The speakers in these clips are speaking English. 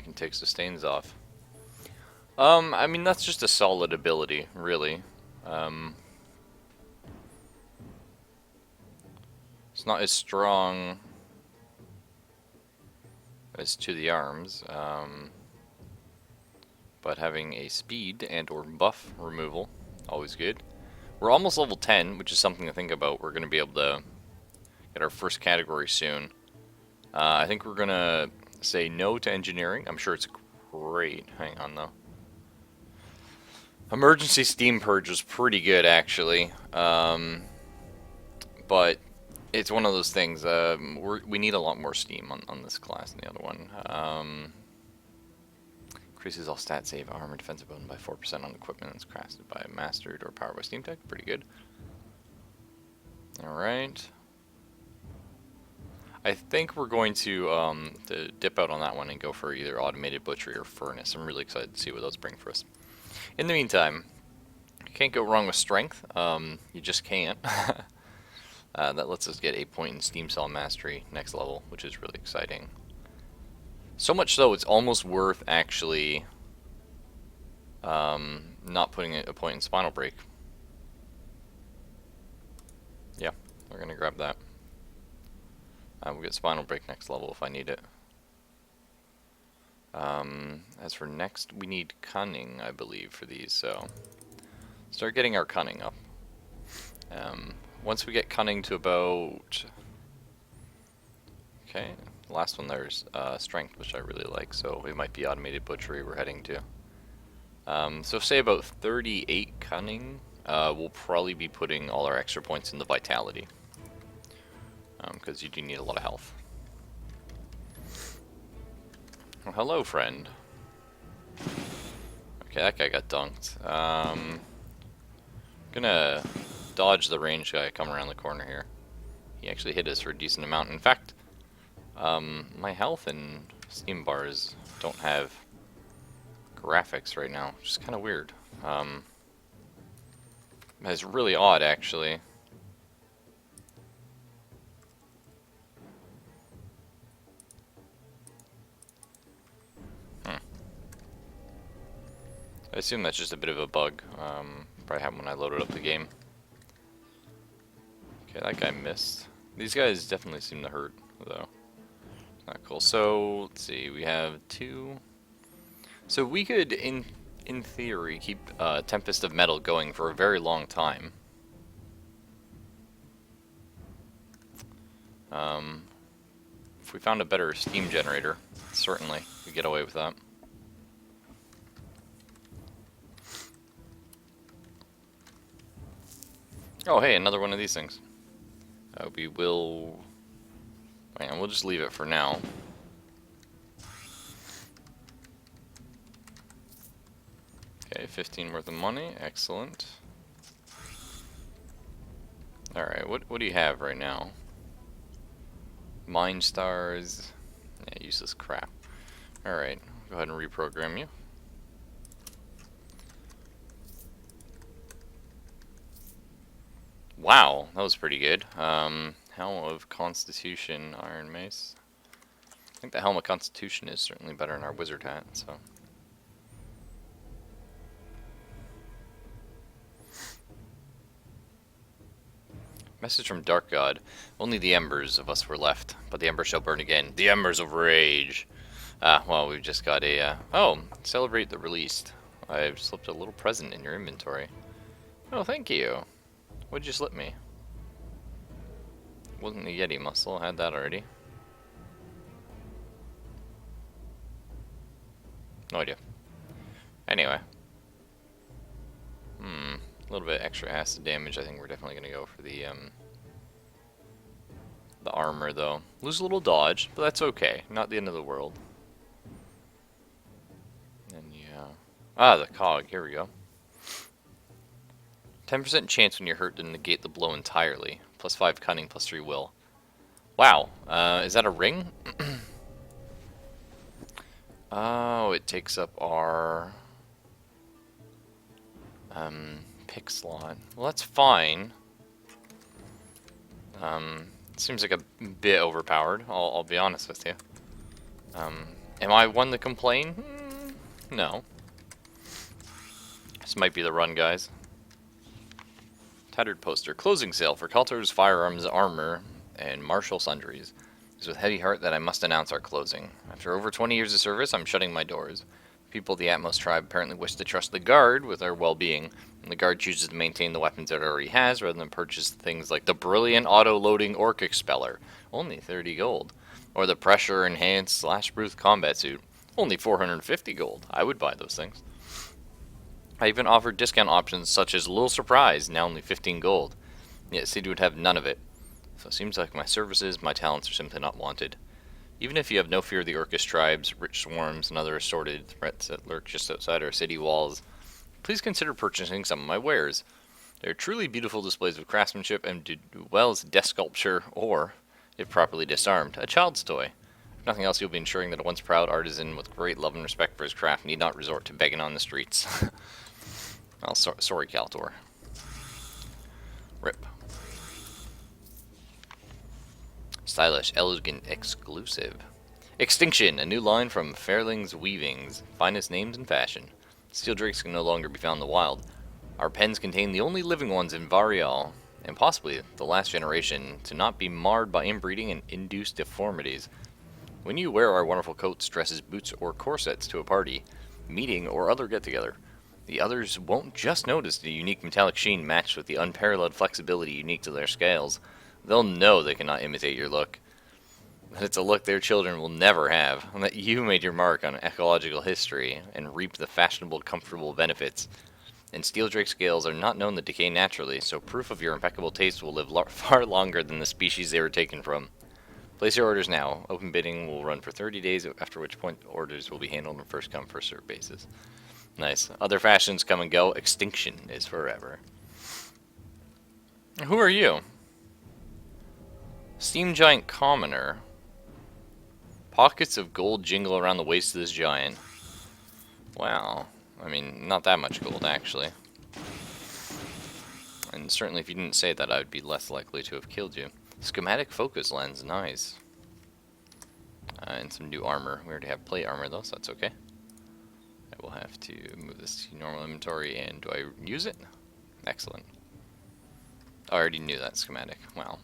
can take sustains off. I mean, that's just a solid ability, really. It's not as strong as to the arms, but having a speed and or buff removal, always good. We're almost level 10, which is something to think about. We're going to be able to get our first category soon. I think we're going to say no to engineering. I'm sure it's great. Hang on, though. Emergency Steam Purge was pretty good, actually. But it's one of those things. We need a lot more steam on this class than the other one. Increases all stat save, armor, defensive bonus by 4% on equipment that's crafted by a mastered or powered by Steam Tech. Pretty good. Alright. I think we're going to dip out on that one and go for either automated butchery or furnace. I'm really excited to see what those bring for us. In the meantime, you can't go wrong with strength. You just can't. That lets us get a point in Steam Cell Mastery next level, which is really exciting. So much so, it's almost worth actually not putting a point in Spinal Break. Yeah, we're going to grab that. We'll get Spinal Break next level if I need it. As for next, we need Cunning, I believe, for these, so start getting our Cunning up. Once we get Cunning to about... Okay, the last one there's Strength, which I really like, so it might be Automated Butchery we're heading to. So say about 38 Cunning, we'll probably be putting all our extra points in the Vitality. Because you do need a lot of health. Well, hello, friend. Okay, that guy got dunked. Gonna dodge the range guy coming around the corner here. He actually hit us for a decent amount. In fact, my health and Steam bars don't have graphics right now, which is kind of weird. It's really odd, actually. I assume that's just a bit of a bug. Probably happened when I loaded up the game. Okay, that guy missed. These guys definitely seem to hurt, though. Not cool. So, let's see, we have 2. So we could, in theory, keep Tempest of Metal going for a very long time. If we found a better steam generator, certainly we could get away with that. Oh, hey, another one of these things. We will... And we'll just leave it for now. Okay, 15 worth of money. Excellent. Alright, what do you have right now? Mind stars. Yeah, useless crap. Alright, go ahead and reprogram you. Wow, that was pretty good. Helm of Constitution, Iron Mace. I think the Helm of Constitution is certainly better than our Wizard Hat, so. Message from Dark God. Only the embers of us were left, but the embers shall burn again. The embers of rage. Well, we've just got a, oh, celebrate the released. I've slipped a little present in your inventory. Oh, thank you. What'd you slip me? Wasn't the Yeti muscle, I had that already. No idea. Anyway. A little bit extra acid damage. I think we're definitely gonna go for the armor though. Lose a little dodge, but that's okay. Not the end of the world. And yeah. The cog, here we go. 10% chance when you're hurt to negate the blow entirely. Plus 5 cunning, plus 3 will. Wow. Is that a ring? Oh, it takes up our pick slot. Well, that's fine. Seems like a bit overpowered. I'll be honest with you. Am I one to complain? No. This might be the run, guys. Tattered poster. Closing sale for Kaltor's firearms, armor, and martial sundries. It is with heavy heart that I must announce our closing. After over 20 years of service, I'm shutting my doors. People of the Atmos tribe apparently wish to trust the Guard with our well-being, and the Guard chooses to maintain the weapons it already has rather than purchase things like the brilliant auto-loading Orc Expeller, only 30 gold, or the pressure-enhanced slash-proof combat suit, only 450 gold. I would buy those things. I even offered discount options such as Little Surprise, now only 15 gold, yet City would have none of it. So it seems like my services, my talents are simply not wanted. Even if you have no fear of the Orcish tribes, rich swarms, and other assorted threats that lurk just outside our city walls, please consider purchasing some of my wares. They are truly beautiful displays of craftsmanship and do well as desk sculpture or, if properly disarmed, a child's toy. If nothing else, you'll be ensuring that a once proud artisan with great love and respect for his craft need not resort to begging on the streets. Well, sorry, Kaltor. Rip. Stylish, elegant, exclusive. Extinction, a new line from Fairling's Weavings. Finest names in fashion. Steel drakes can no longer be found in the wild. Our pens contain the only living ones in Maj'Eyal, and possibly the last generation to not be marred by inbreeding and induced deformities. When you wear our wonderful coats, dresses, boots, or corsets to a party, meeting, or other get-together, the others won't just notice the unique metallic sheen matched with the unparalleled flexibility unique to their scales. They'll know they cannot imitate your look. That it's a look their children will never have, and that you made your mark on ecological history and reaped the fashionable, comfortable benefits. And steel drake scales are not known to decay naturally, so proof of your impeccable taste will live far longer than the species they were taken from. Place your orders now. Open bidding will run for 30 days, after which point orders will be handled on first come, first served basis. Nice. Other fashions come and go. Extinction is forever. Who are you? Steam Giant Commoner. Pockets of gold jingle around the waist of this giant. Wow. I mean, not that much gold, actually. And certainly if you didn't say that, I would be less likely to have killed you. Schematic focus lens, nice. And some new armor. We already have plate armor, though, so that's okay. I will have to move this to normal inventory, and do I use it? Excellent. I already knew that schematic. Wow.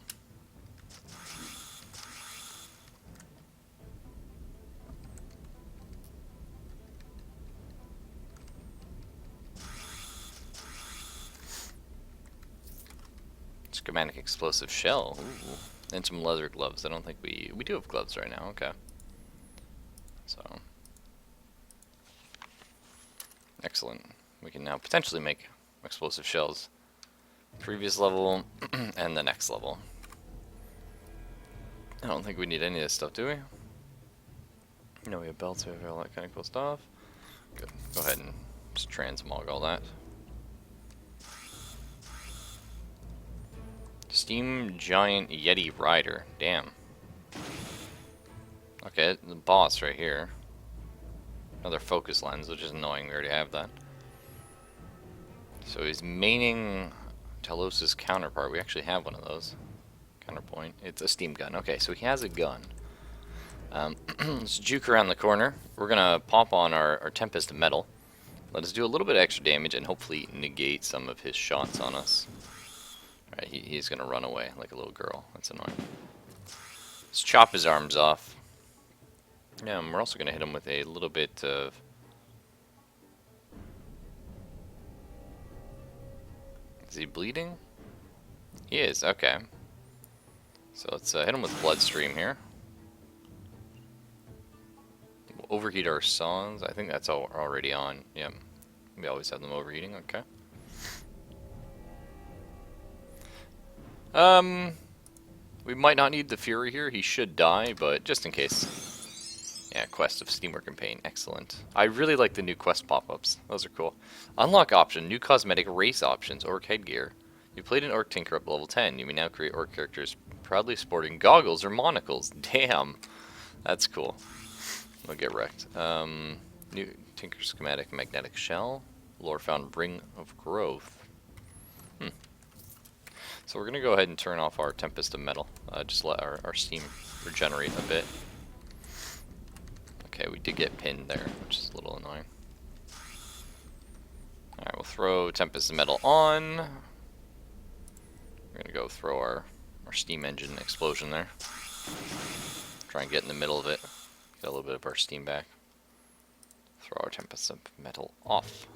Schematic explosive shell. Ooh. And some leather gloves. I don't think we do have gloves right now. Okay. So. Excellent. We can now potentially make explosive shells. Previous level and the next level. I don't think we need any of this stuff, do we? No, we have belts, we have all that kind of cool stuff. Good. Go ahead and just transmog all that. Steam Giant Yeti Rider. Damn. Okay, the boss right here. Another focus lens, which is annoying. We already have that. So he's maining Talos' counterpart. We actually have one of those. Counterpoint. It's a steam gun. Okay, so he has a gun. Let's juke around the corner. We're going to pop on our Tempest Metal. Let us do a little bit of extra damage and hopefully negate some of his shots on us. Alright, he's going to run away like a little girl. That's annoying. Let's chop his arms off. Yeah, and we're also going to hit him with a little bit of... Is he bleeding? He is, okay. So let's hit him with Bloodstream here. We'll overheat our saws. I think that's already on. Yeah, we always have them overheating, okay. We might not need the Fury here. He should die, but just in case. Yeah, Quest of Steamwork and Paint. Excellent. I really like the new quest pop-ups. Those are cool. Unlock option. New cosmetic race options. Orc headgear. You played an Orc Tinker up level 10. You may now create Orc characters proudly sporting goggles or monocles. Damn. That's cool. We'll get wrecked. New Tinker schematic magnetic shell. Lore found Ring of Growth. So we're going to go ahead and turn off our Tempest of Metal. Just let our steam regenerate a bit. Okay, we did get pinned there, which is a little annoying. Alright, we'll throw Tempest Metal on. We're gonna go throw our steam engine explosion there. Try and get in the middle of it. Get a little bit of our steam back. Throw our Tempest Metal off.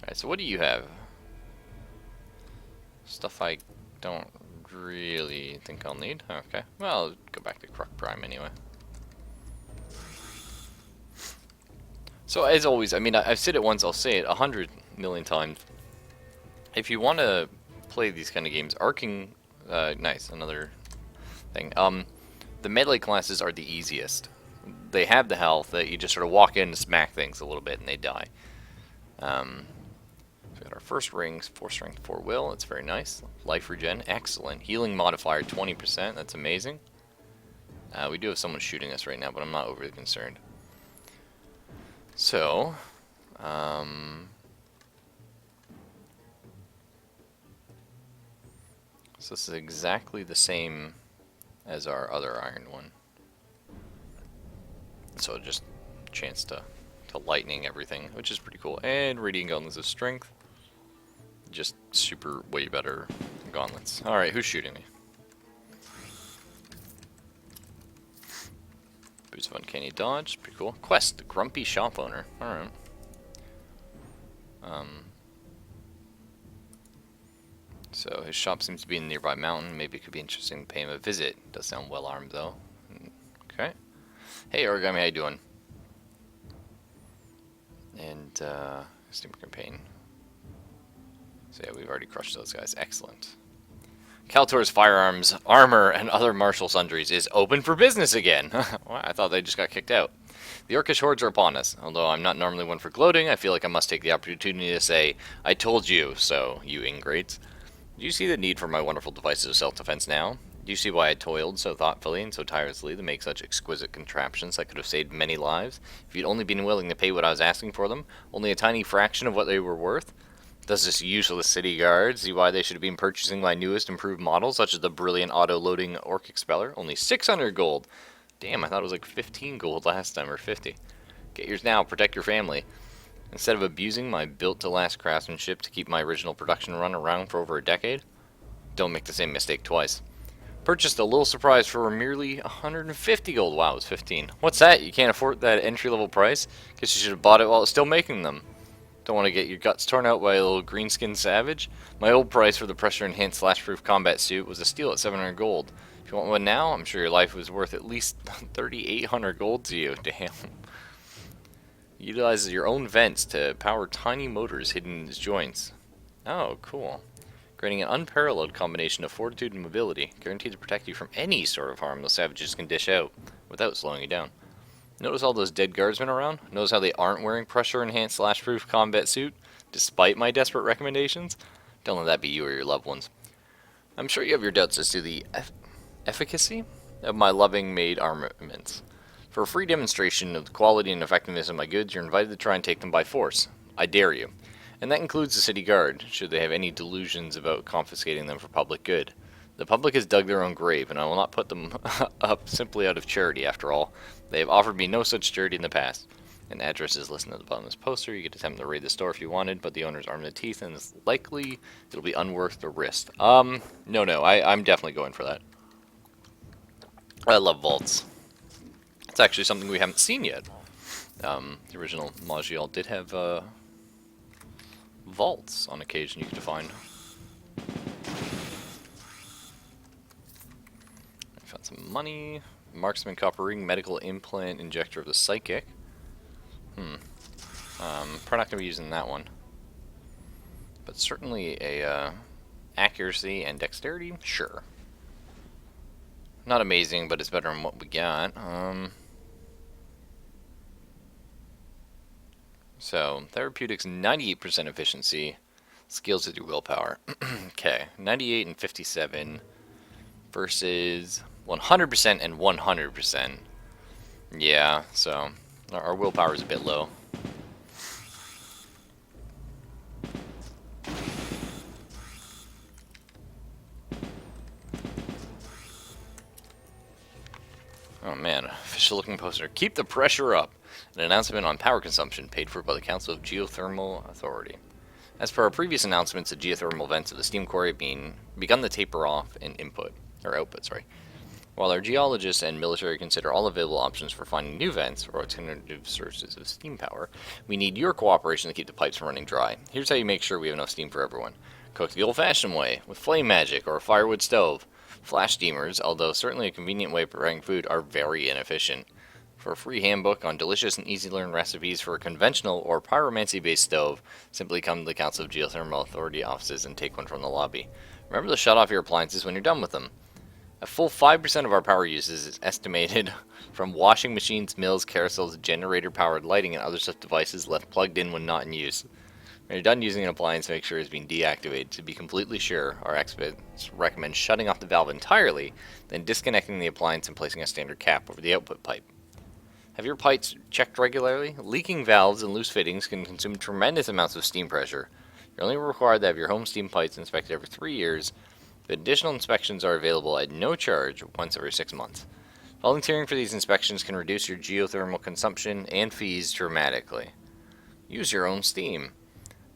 Alright, so what do you have? Stuff I don't really think I'll need. Okay, well, I'll go back to Kruk Prime anyway. So as always, I mean, I've said it once, I'll say it 100,000,000 times. If you want to play these kind of games, arcing, nice, another thing. The melee classes are the easiest. They have the health that you just sort of walk in and smack things a little bit and they die. We got our first rings, 4 strength, 4 will. It's very nice. Life regen, excellent. Healing modifier, 20%. That's amazing. We do have someone shooting us right now, but I'm not overly concerned. So, so this is exactly the same as our other iron one. So just a chance to lightning everything, which is pretty cool. And radiant gauntlets of strength. Just super way better gauntlets. Alright, who's shooting me? Boots of Uncanny Dodge, pretty cool. Quest, the Grumpy Shop Owner. Alright. So his shop seems to be in a nearby mountain. Maybe it could be interesting to pay him a visit. Does sound well armed though. Okay. Hey Origami, how you doing? And Steam Campaign. So yeah, we've already crushed those guys. Excellent. Kaltor's Firearms, Armor, and other martial sundries is open for business again. Well, I thought they just got kicked out. The Orcish hordes are upon us. Although I'm not normally one for gloating, I feel like I must take the opportunity to say, I told you so, you ingrates. Do you see the need for my wonderful devices of self-defense now? Do you see why I toiled so thoughtfully and so tirelessly to make such exquisite contraptions that could have saved many lives? If you'd only been willing to pay what I was asking for them, only a tiny fraction of what they were worth? Does this useless city guard see why they should have been purchasing my newest improved models, such as the brilliant auto-loading Orc Expeller? Only 600 gold. Damn, I thought it was like 15 gold last time, or 50. Get yours now, protect your family. Instead of abusing my built-to-last craftsmanship to keep my original production run around for over a decade, don't make the same mistake twice. Purchased a little surprise for merely 150 gold. Wow, it was 15. What's that? You can't afford that entry-level price? Guess you should have bought it while it's still making them. Don't want to get your guts torn out by a little green-skinned savage? My old price for the pressure-enhanced slash-proof combat suit was a steal at 700 gold. If you want one now, I'm sure your life was worth at least 3,800 gold to you. Damn. Utilizes your own vents to power tiny motors hidden in its joints. Oh, cool. Granting an unparalleled combination of fortitude and mobility, guaranteed to protect you from any sort of harm those savages can dish out, without slowing you down. Notice all those dead guardsmen around? Notice how they aren't wearing pressure-enhanced slash-proof combat suit, despite my desperate recommendations? Don't let that be you or your loved ones. I'm sure you have your doubts as to the efficacy of my loving-made armaments. For a free demonstration of the quality and effectiveness of my goods, you're invited to try and take them by force. I dare you. And that includes the city guard, should they have any delusions about confiscating them for public good. The public has dug their own grave, and I will not put them up simply out of charity, after all. They have offered me no such charity in the past. An address is listed at the bottom of this poster. You could attempt to raid the store if you wanted, but the owner's armed to the teeth, and it's likely it'll be unworth the risk. No, I'm definitely going for that. I love vaults. It's actually something we haven't seen yet. The original Maj'Eyal did have vaults on occasion you could find. I found some money. Marksman copper ring, medical implant, injector of the psychic. Probably not going to be using that one. But certainly a accuracy and dexterity, sure. Not amazing, but it's better than what we got. So, therapeutics, 98% efficiency. Skills with your willpower. Okay, 98 and 57 versus 100% and 100%. Yeah, so our willpower is a bit low. Oh man, official looking poster. Keep the pressure up. An announcement on power consumption paid for by the Council of Geothermal Authority. As per our previous announcements, the geothermal vents of the steam core have begun to taper off in output. While our geologists and military consider all available options for finding new vents or alternative sources of steam power, we need your cooperation to keep the pipes running dry. Here's how you make sure we have enough steam for everyone. Cook the old-fashioned way, with flame magic or a firewood stove. Flash steamers, although certainly a convenient way of preparing food, are very inefficient. For a free handbook on delicious and easy-to-learn recipes for a conventional or pyromancy-based stove, simply come to the Council of Geothermal Authority offices and take one from the lobby. Remember to shut off your appliances when you're done with them. A full 5% of our power usage is estimated from washing machines, mills, carousels, generator-powered lighting, and other such devices left plugged in when not in use. When you're done using an appliance, make sure it's being deactivated. To be completely sure, our experts recommend shutting off the valve entirely, then disconnecting the appliance and placing a standard cap over the output pipe. Have your pipes checked regularly? Leaking valves and loose fittings can consume tremendous amounts of steam pressure. You're only required to have your home steam pipes inspected every 3 years. The additional inspections are available at no charge once every 6 months. Volunteering for these inspections can reduce your geothermal consumption and fees dramatically. Use your own steam.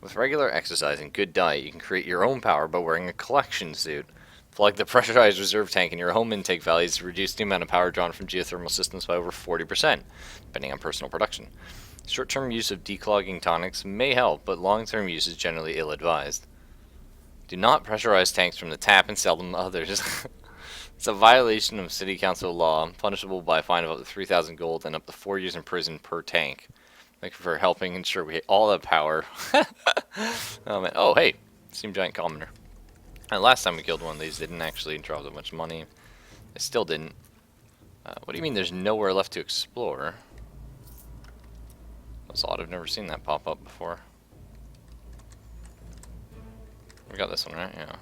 With regular exercise and good diet, you can create your own power by wearing a collection suit. Plug the pressurized reserve tank in your home intake valleys to reduce the amount of power drawn from geothermal systems by over 40%, depending on personal production. Short-term use of declogging tonics may help, but long-term use is generally ill-advised. Do not pressurize tanks from the tap and sell them to others. It's a violation of City Council law, punishable by a fine of up to 3,000 gold and up to 4 years in prison per tank. Thank you for helping ensure we all have power. Oh man! Oh hey, Steam Giant Commoner. Last time we killed one of these, they didn't actually drop that much money. They still didn't. What do you mean there's nowhere left to explore? That's odd, I've never seen that pop up before. We got this one, right? Yeah.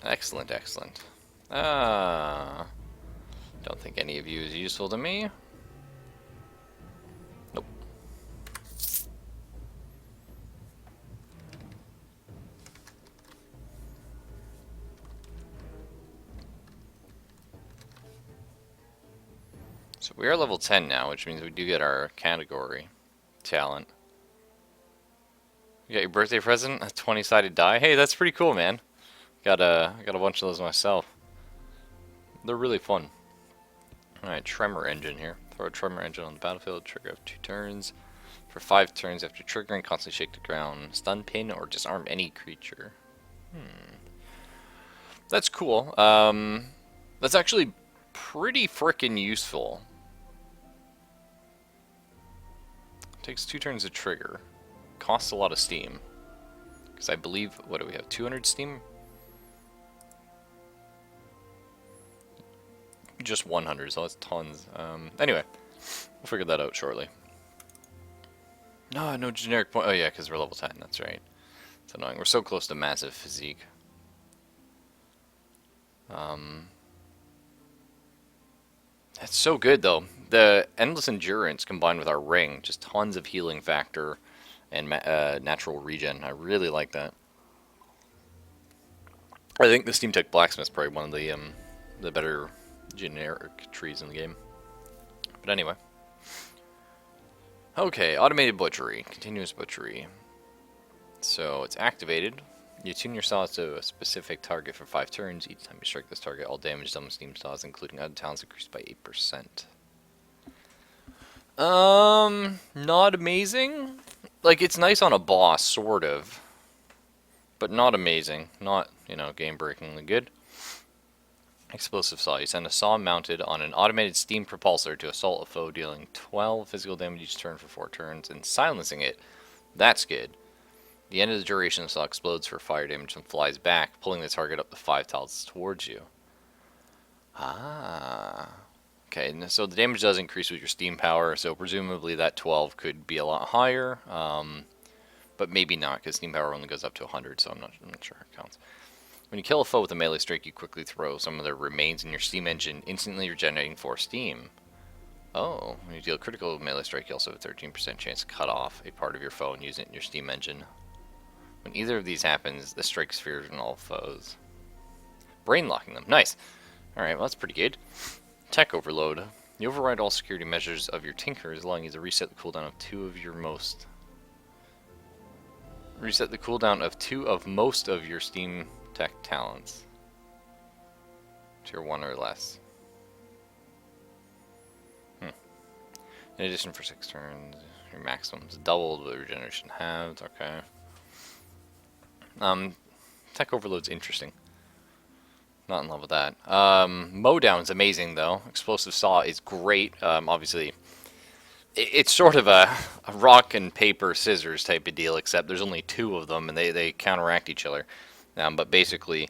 Excellent, excellent. Don't think any of you is useful to me. Nope. So we are level 10 now, which means we do get our category talent. You got your birthday present, a 20-sided die. Hey, that's pretty cool, man. Got a bunch of those myself. They're really fun. Alright, tremor engine here. Throw a tremor engine on the battlefield, trigger after 2 turns. For 5 turns after triggering, constantly shake the ground, stun, pin, or disarm any creature. That's cool. That's actually pretty frickin' useful. Takes 2 turns to trigger. Costs a lot of steam. Because I believe, what do we have, 200 steam? Just 100, so that's tons. Anyway, we'll figure that out shortly. No generic point. Oh yeah, because we're level 10, that's right. It's annoying. We're so close to massive physique. That's so good, though. The endless endurance combined with our ring, just tons of healing factor and natural regen. I really like that. I think the Steam Tech Blacksmith's probably one of the better generic trees in the game. But anyway. Okay, automated butchery. Continuous butchery. So it's activated. You tune your saws to a specific target for 5 turns. Each time you strike this target, all damage done with steam saws, including other talents, increased by 8%. Not amazing. Like, it's nice on a boss, sort of. But not amazing. Not, you know, game-breakingly good. Explosive saw. You send a saw mounted on an automated steam propulsor to assault a foe, dealing 12 physical damage each turn for 4 turns, and silencing it. That's good. The end of the duration, the saw explodes for fire damage and flies back, pulling the target up to 5 tiles towards you. Ah. Okay, so the damage does increase with your steam power, so presumably that 12 could be a lot higher, but maybe not, because steam power only goes up to 100, so I'm not sure how it counts. When you kill a foe with a melee strike, you quickly throw some of their remains in your steam engine, instantly regenerating 4 steam. Oh, when you deal a critical melee strike, you also have a 13% chance to cut off a part of your foe and use it in your steam engine. When either of these happens, the strike spheres on all foes, brain locking them. Nice. Alright, well that's pretty good. Tech overload. You override all security measures of your tinkers, allowing you to reset the cooldown of two of most of your Steam Tech talents. Tier 1 or less. In addition, for 6 turns, your maximum is doubled, but regeneration halved. Okay. Tech overload's interesting. Not in love with that. Mowdown's amazing, though. Explosive Saw is great. Obviously, it's sort of a rock and paper scissors type of deal, except there's only 2 of them, and they counteract each other. But basically,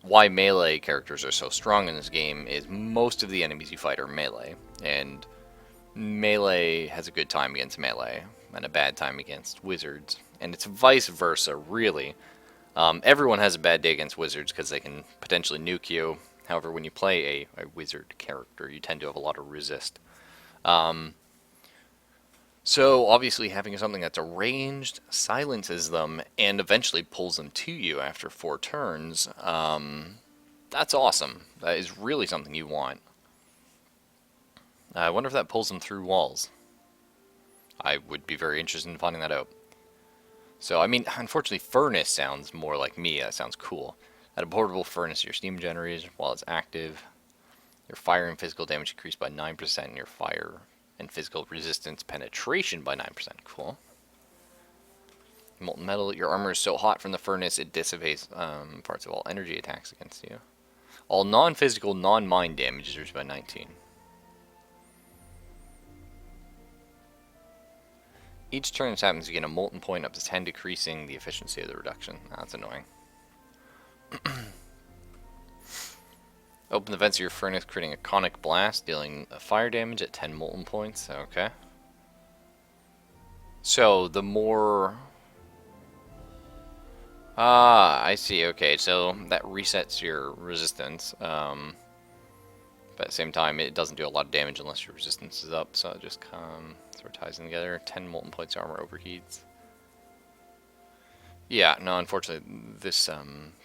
why melee characters are so strong in this game is most of the enemies you fight are melee, and melee has a good time against melee, and a bad time against wizards. And it's vice versa, really. Everyone has a bad day against wizards because they can potentially nuke you. However, when you play a wizard character, you tend to have a lot of resist. So obviously having something that's ranged silences them and eventually pulls them to you after 4 turns. That's awesome. That is really something you want. I wonder if that pulls them through walls. I would be very interested in finding that out. So, I mean, unfortunately, Furnace sounds more like me. That sounds cool. At a portable furnace, your steam generates while it's active. Your fire and physical damage increased by 9%, and your fire and physical resistance penetration by 9%. Cool. Molten metal, your armor is so hot from the furnace, it dissipates parts of all energy attacks against you. All non-physical, non-mind damage is reduced by 19. Each turn this happens, you gain a molten point up to 10, decreasing the efficiency of the reduction. That's annoying. Open the vents of your furnace, creating a conic blast, dealing fire damage at 10 molten points. Okay. So, the more... Ah, I see. Okay, so that resets your resistance. But at the same time, it doesn't do a lot of damage unless your resistance is up, so it just sort of ties them together. 10 molten points armor overheats. Yeah, no, unfortunately, this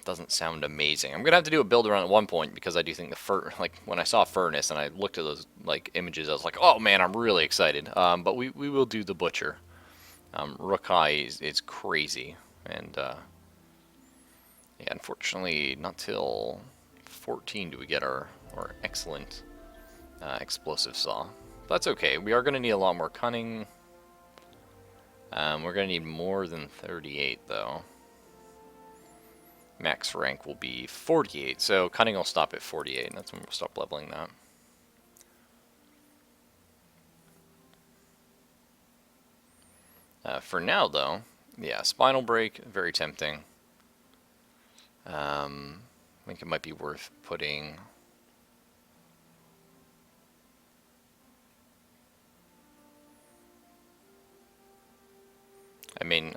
doesn't sound amazing. I'm gonna have to do a build around at one point because I do think like when I saw Furnace and I looked at those like images, I was like, oh man, I'm really excited. But we will do the Butcher. Rukai is crazy, and yeah, unfortunately, not till 14 do we get our excellent explosive saw. That's okay. We are going to need a lot more cunning. We're going to need more than 38, though. Max rank will be 48, so cunning will stop at 48, and that's when we'll stop leveling that. For now, though, yeah, Spinal Break, very tempting. I think it might be worth putting... I mean,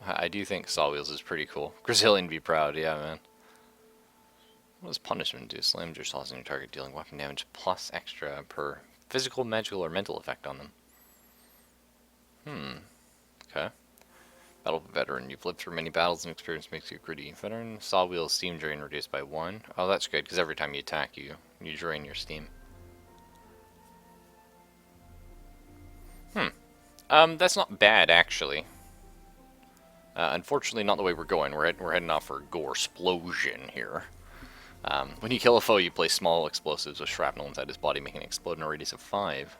I do think Saw Wheels is pretty cool. Brazilian be proud, yeah, man. What does punishment do? Slams your saws on your target, dealing weapon damage plus extra per physical, magical, or mental effect on them. Okay. Battle veteran. You've lived through many battles and experience makes you a gritty veteran. Saw Wheels steam drain reduced by 1. Oh, that's good, because every time you attack, you drain your steam. That's not bad, actually. Unfortunately, not the way we're going. We're heading off for Gore Explosion here. When you kill a foe, you place small explosives with shrapnel inside his body, making it explode in a radius of 5.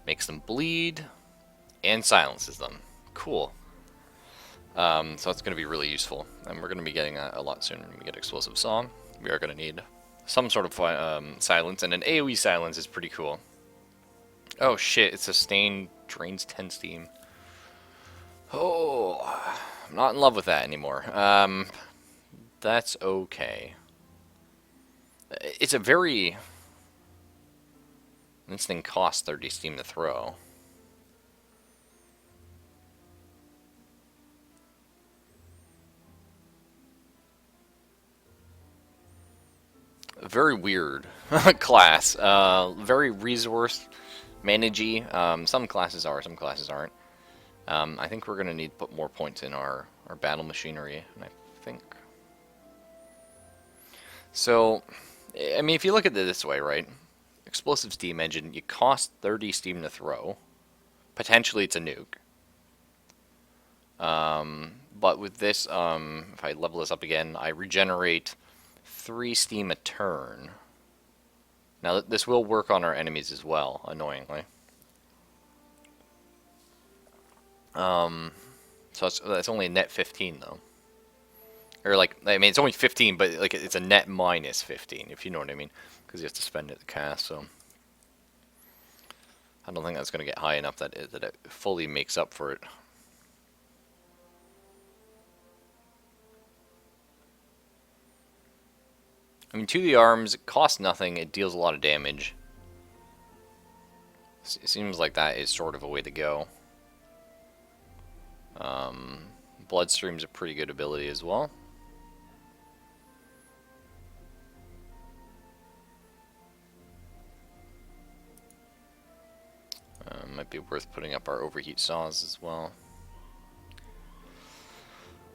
Makes them bleed, and silences them. Cool. So that's going to be really useful, and we're going to be getting a lot sooner when we get Explosive Saw. We are going to need some sort of silence, and an AoE silence is pretty cool. Oh shit, it's sustained, drains 10 steam. Oh, I'm not in love with that anymore. That's okay. It's a very... This thing costs 30 steam to throw. Very weird class. Very resource managey. Some classes are, some classes aren't. I think we're going to need to put more points in our battle machinery, and I think... So, I mean, if you look at it this way, right? Explosive steam engine, you cost 30 steam to throw. Potentially it's a nuke. But with this, if I level this up again, I regenerate 3 steam a turn. Now, this will work on our enemies as well, annoyingly. So that's only a net 15, though. Or, like, I mean, it's only 15, but, like, it's a net minus 15, if you know what I mean. Because you have to spend it to cast, so... I don't think that's going to get high enough that it fully makes up for it. I mean, to the arms, it costs nothing, it deals a lot of damage. It seems like that is sort of a way to go. Bloodstream's a pretty good ability as well. Might be worth putting up our overheat saws as well.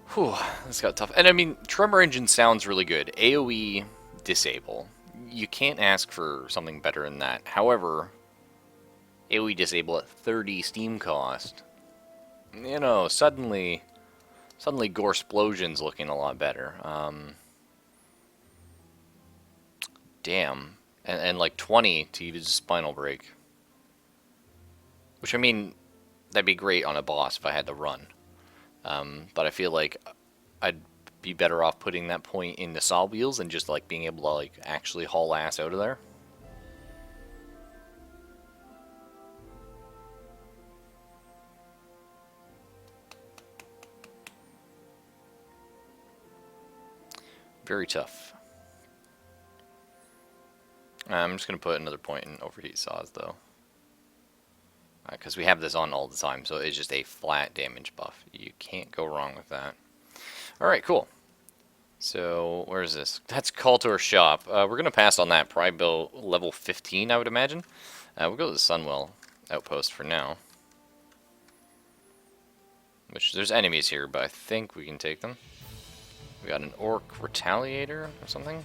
Whew, this got tough. And I mean, Tremor Engine sounds really good. AoE disable. You can't ask for something better than that. However, AoE disable at 30 steam cost. You know, suddenly Gorsplosion's looking a lot better. Damn. And like 20 to use Spinal Break. Which, I mean, that'd be great on a boss if I had to run. But I feel like I'd be better off putting that point in the saw wheels and just like being able to like actually haul ass out of there. Very tough. I'm just going to put another point in overheat saws though. Because we have this on all the time, so it's just a flat damage buff. You can't go wrong with that. Alright, cool. So, where is this? That's Kaltor Shop. We're going to pass on that. Probably build level 15, I would imagine. We'll go to the Sunwell outpost for now. Which, there's enemies here, but I think we can take them. We got an Orc Retaliator or something.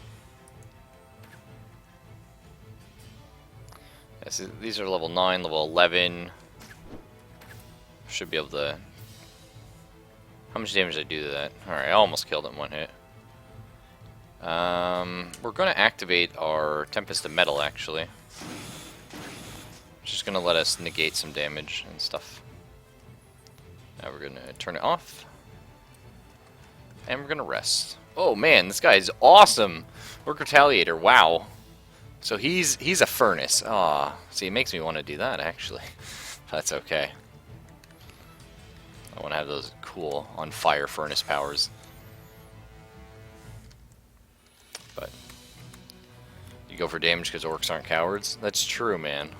So these are level 9, level 11. Should be able to... How much damage did I do to that? Alright, I almost killed it in one hit. We're going to activate our Tempest of Metal, actually. Which is going to let us negate some damage and stuff. Now we're going to turn it off. And we're going to rest. Oh man, this guy is awesome! Orc Retaliator, wow. So he's a furnace. Ah, see, it makes me want to do that, actually. That's okay. I want to have those cool on-fire furnace powers. But you go for damage because orcs aren't cowards? That's true, man.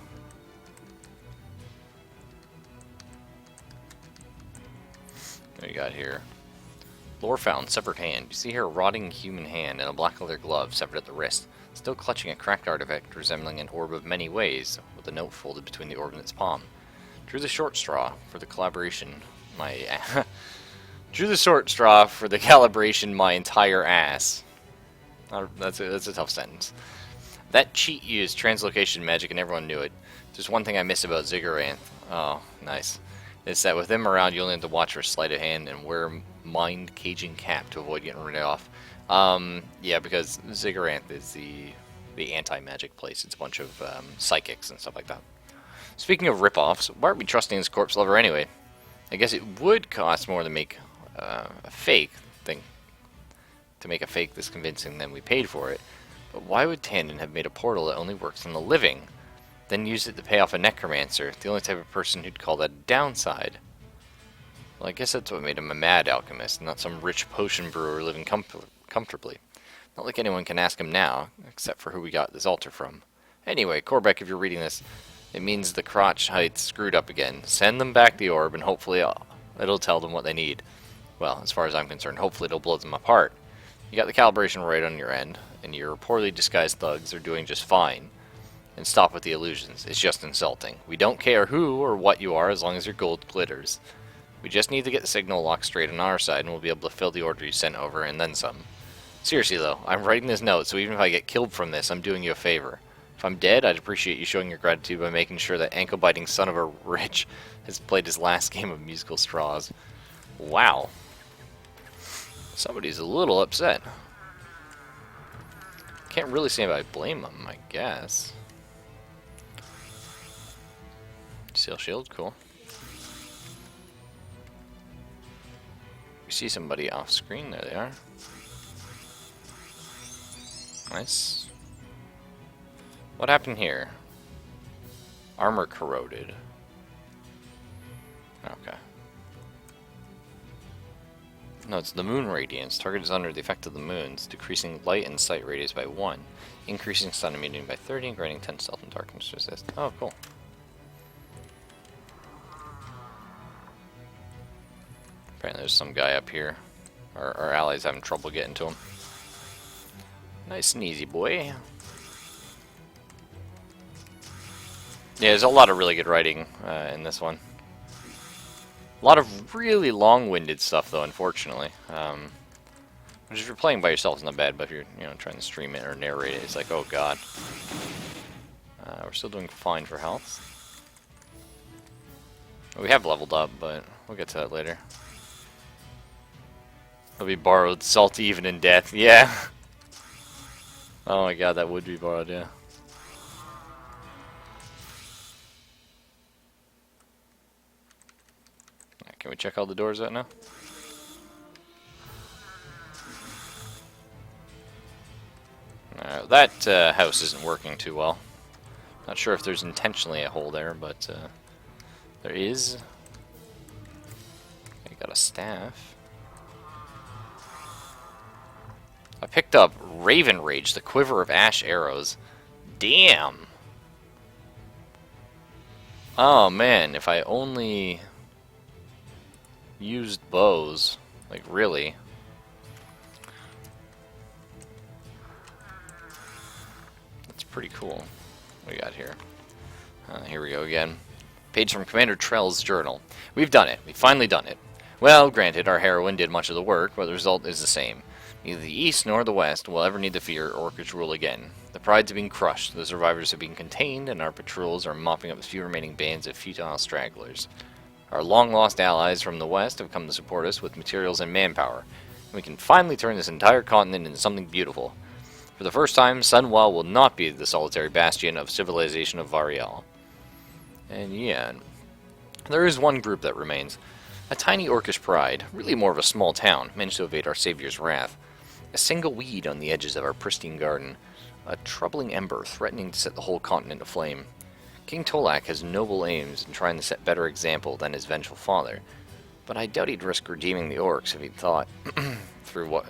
What do you got here? Lore found, severed hand. You see here a rotting human hand and a black leather glove severed at the wrist. Still clutching a cracked artifact resembling an orb of many ways, with a note folded between the orb and its palm. Drew the short straw for the calibration. Drew the short straw for the calibration. My entire ass. That's a tough sentence. That cheat used translocation magic, and everyone knew it. There's one thing I miss about Zigguranth. Oh, nice. It's that with him around, you only have to watch for sleight of hand and wear mind caging cap to avoid getting rid off. Yeah, because Zigguranth is the anti-magic place. It's a bunch of psychics and stuff like that. Speaking of rip-offs, why aren't we trusting this corpse lover anyway? I guess it would cost more to make a fake thing, to make a fake this convincing than we paid for it. But why would Tandon have made a portal that only works on the living, then use it to pay off a necromancer, the only type of person who'd call that a downside? Well, I guess that's what made him a mad alchemist, not some rich potion brewer living comfortably. Not like anyone can ask him now, except for who we got this altar from. Anyway, Korbeck, if you're reading this, it means the crotch height screwed up again. Send them back the orb, and hopefully it'll tell them what they need. Well, as far as I'm concerned, hopefully it'll blow them apart. You got the calibration right on your end, and your poorly disguised thugs are doing just fine. And stop with the illusions. It's just insulting. We don't care who or what you are as long as your gold glitters. We just need to get the signal locked straight on our side, and we'll be able to fill the order you sent over, and then some. Seriously though, I'm writing this note, so even if I get killed from this, I'm doing you a favor. If I'm dead, I'd appreciate you showing your gratitude by making sure that ankle-biting son of a rich has played his last game of musical straws. Wow. Somebody's a little upset. Can't really say if I blame them, I guess. Seal shield, cool. We see somebody off screen, there they are. Nice. What happened here? Armor corroded. Okay. No, it's the moon radiance. Target is under the effect of the moons, decreasing light and sight radius by 1, increasing stun immunity by 30, and granting 10 stealth and darkness resist. Oh, cool. Apparently there's some guy up here. Our allies having trouble getting to him. Nice and easy, boy. Yeah, there's a lot of really good writing in this one. A lot of really long-winded stuff, though, unfortunately. Which if you're playing by yourself, it's not bad, but if you're trying to stream it or narrate it, it's like, oh god. We're still doing fine for health. We have leveled up, but we'll get to that later. It'll be borrowed, salty even in death. Yeah. Oh my god, that would be borrowed, yeah. Can we check all the doors out now? That house isn't working too well. Not sure if there's intentionally a hole there, but there is. I got a staff. I picked up Raven Rage, the Quiver of Ash Arrows. Damn! Oh man, if I only used bows, like really. That's pretty cool. What we got here? Here we go again. Page from Commander Trell's journal. We've done it. We've finally done it. Well, granted, our heroine did much of the work, but the result is the same. Neither the East nor the West will ever need to fear Orcish rule again. The prides have been crushed, the survivors have been contained, and our patrols are mopping up the few remaining bands of futile stragglers. Our long-lost allies from the West have come to support us with materials and manpower, and we can finally turn this entire continent into something beautiful. For the first time, Sunwell will not be the solitary bastion of civilization of Maj'Eyal. And yeah, there is one group that remains. A tiny Orcish pride, really more of a small town, managed to evade our savior's wrath. A single weed on the edges of our pristine garden. A troubling ember threatening to set the whole continent aflame. King Tolak has noble aims in trying to set better example than his vengeful father, but I doubt he'd risk redeeming the orcs if he'd thought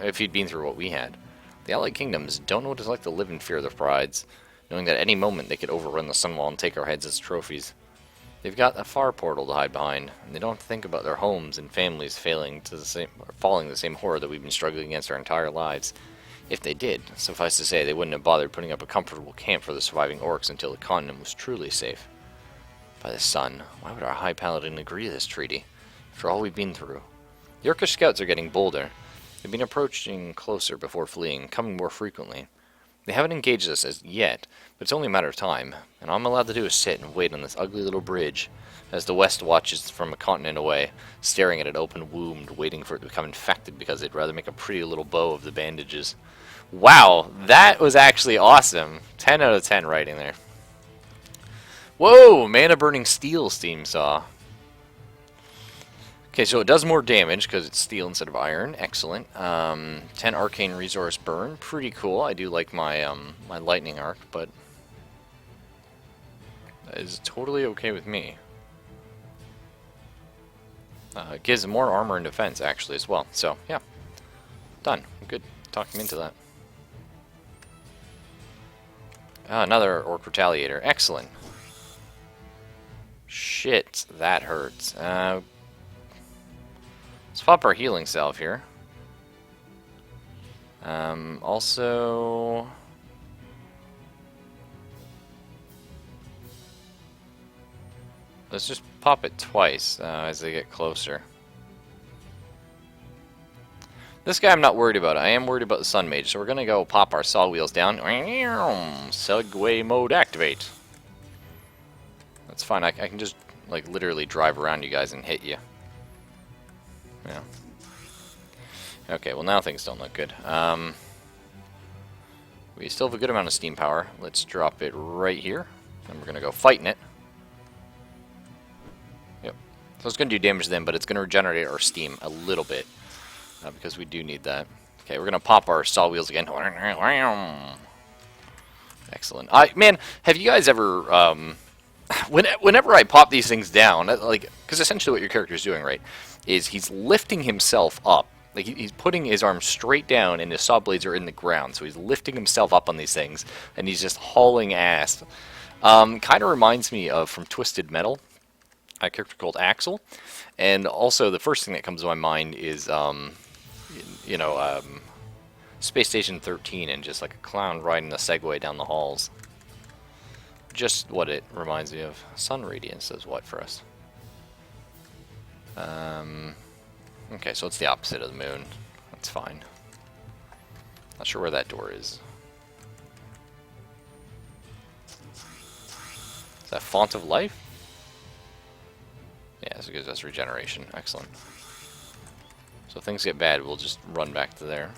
if he'd been through what we had. The allied kingdoms don't know what it's like to live in fear of their prides, knowing that at any moment they could overrun the Sunwall and take our heads as trophies. They've got a far portal to hide behind, and they don't have to think about their homes and families falling the same horror that we've been struggling against our entire lives. If they did, suffice to say, they wouldn't have bothered putting up a comfortable camp for the surviving orcs until the continent was truly safe. By the sun, why would our High Paladin agree to this treaty, after all we've been through? The Orcish scouts are getting bolder. They've been approaching closer before fleeing, coming more frequently. They haven't engaged us as yet, but it's only a matter of time, and all I'm allowed to do is sit and wait on this ugly little bridge, as the West watches from a continent away, staring at it open-wombed, waiting for it to become infected because they'd rather make a pretty little bow of the bandages. Wow, that was actually awesome. 10 out of 10 writing there. Whoa, Mana Burning Steel Steam Saw. Okay, so it does more damage because it's steel instead of iron. Excellent. 10 Arcane Resource Burn. Pretty cool. I do like my my Lightning Arc, but that is totally okay with me. It gives more armor and defense, actually, as well. So, yeah. Done. Good. Talk him into that. Another Orc Retaliator. Excellent. Shit, that hurts. Let's pop our healing salve here. Also... let's just pop it twice as they get closer. This guy I'm not worried about. I am worried about the Sun Mage, so we're going to go pop our saw wheels down. Segway mode activate. That's fine. I can just, like, literally drive around you guys and hit you. Yeah. Okay, well now things don't look good. We still have a good amount of steam power. Let's drop it right here. And we're going to go fighting it. Yep. So it's going to do damage then, but it's going to regenerate our steam a little bit. Because we do need that. Okay, we're going to pop our saw wheels again. Excellent. Man, have you guys ever... whenever I pop these things down, like, because essentially what your character is doing, right, is he's lifting himself up. Like, he's putting his arms straight down, and his saw blades are in the ground. So he's lifting himself up on these things, and he's just hauling ass. Kind of reminds me of, from Twisted Metal, a character called Axel. And also, the first thing that comes to my mind is, Space Station 13, and just like a clown riding a Segway down the halls. Just what it reminds me of. Sun Radiance does what for us? Okay, so it's the opposite of the moon. That's fine. Not sure where that door is. Is that Font of Life? Yeah, so it gives us regeneration. Excellent. So if things get bad, we'll just run back to there.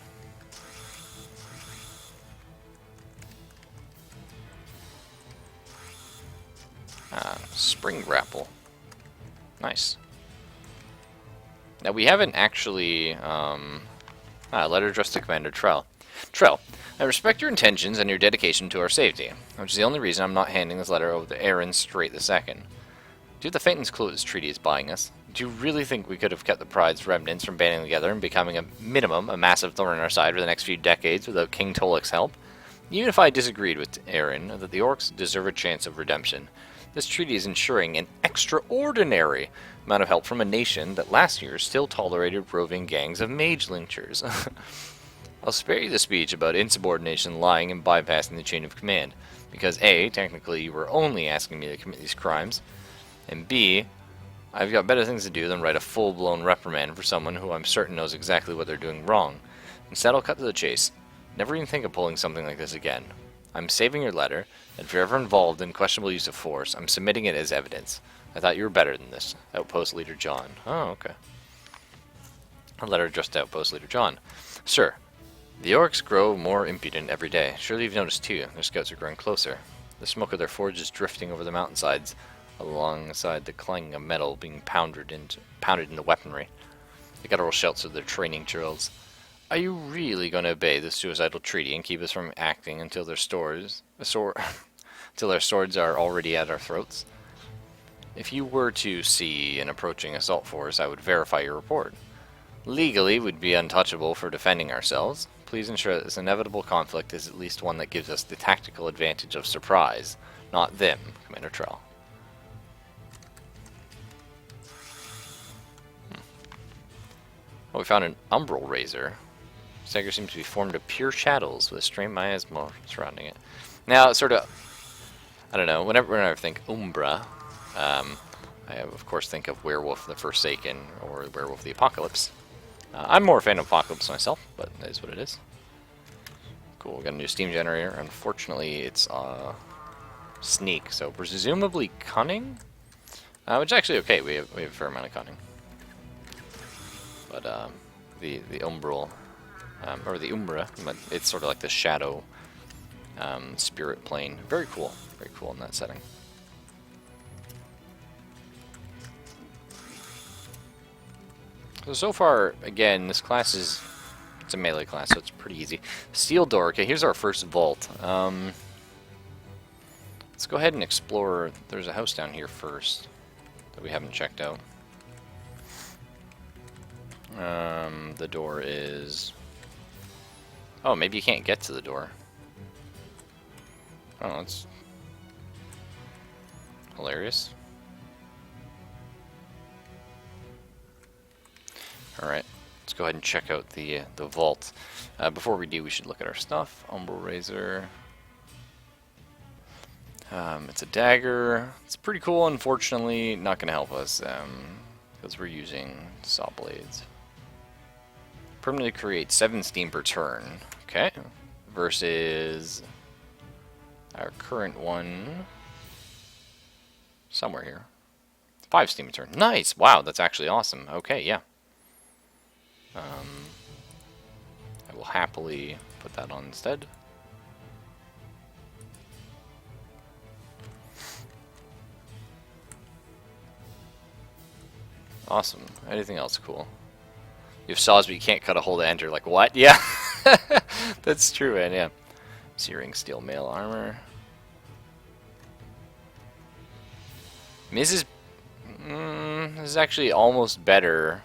Spring grapple. Nice. Now we haven't actually, letter addressed to Commander Trell. Trell, I respect your intentions and your dedication to our safety, which is the only reason I'm not handing this letter over to Aaron straight this second. Do you have the faintest clue what this treaty is buying us? Do you really think we could have kept the Pride's remnants from banding together and becoming a minimum, a massive thorn in our side for the next few decades without King Tolek's help? Even if I disagreed with Aaron that the Orcs deserve a chance of redemption, this treaty is ensuring an extraordinary amount of help from a nation that last year still tolerated roving gangs of mage lynchers. I'll spare you the speech about insubordination, lying, and bypassing the chain of command, because A, technically you were only asking me to commit these crimes, and B, I've got better things to do than write a full-blown reprimand for someone who I'm certain knows exactly what they're doing wrong. Instead, I'll cut to the chase. Never even think of pulling something like this again. I'm saving your letter, and if you're ever involved in questionable use of force, I'm submitting it as evidence. I thought you were better than this. Outpost Leader John. Oh, okay. A letter addressed to Outpost Leader John. Sir, the orcs grow more impudent every day. Surely you've noticed too. Their scouts are growing closer. The smoke of their forges drifting over the mountainsides, alongside the clanging of metal being pounded into weaponry. The guttural shouts of their training drills. Are you really going to obey this suicidal treaty and keep us from acting until their until their swords are already at our throats? If you were to see an approaching assault force, I would verify your report. Legally, we'd be untouchable for defending ourselves. Please ensure that this inevitable conflict is at least one that gives us the tactical advantage of surprise, not them, Commander Trell. Oh, we found an umbral razor. Stagger seems to be formed of pure shadows with a strange miasma surrounding it. Now, sort of, I don't know, whenever I think Umbra, I of course think of Werewolf the Forsaken or Werewolf the Apocalypse. I'm more a fan of Apocalypse myself, but that is what it is. Cool, we got a new steam generator. Unfortunately, it's sneak, so presumably cunning? Which is actually okay, we have a fair amount of cunning. But the Umbral, or the Umbra, it's sort of like the shadow spirit plane. Very cool in that setting. So far, again, this class it's a melee class, so it's pretty easy. Steel door. Okay, here's our first vault. Let's go ahead and explore. There's a house down here first that we haven't checked out. The door is... Oh, maybe you can't get to the door. Oh, that's hilarious. Alright, let's go ahead and check out the vault. Before we do, we should look at our stuff. Umbral Razor. It's a dagger. It's pretty cool, unfortunately not going to help us, because we're using saw blades. permanently create 7 steam per turn. Okay. Versus our current one somewhere here. 5 steam per turn. Nice! Wow, that's actually awesome. Okay, yeah. I will happily put that on instead. Awesome. Anything else cool? You have saws, but you can't cut a hole to enter. Like, what? Yeah. That's true, man, yeah. Searing steel mail armor. I mean, this is actually almost better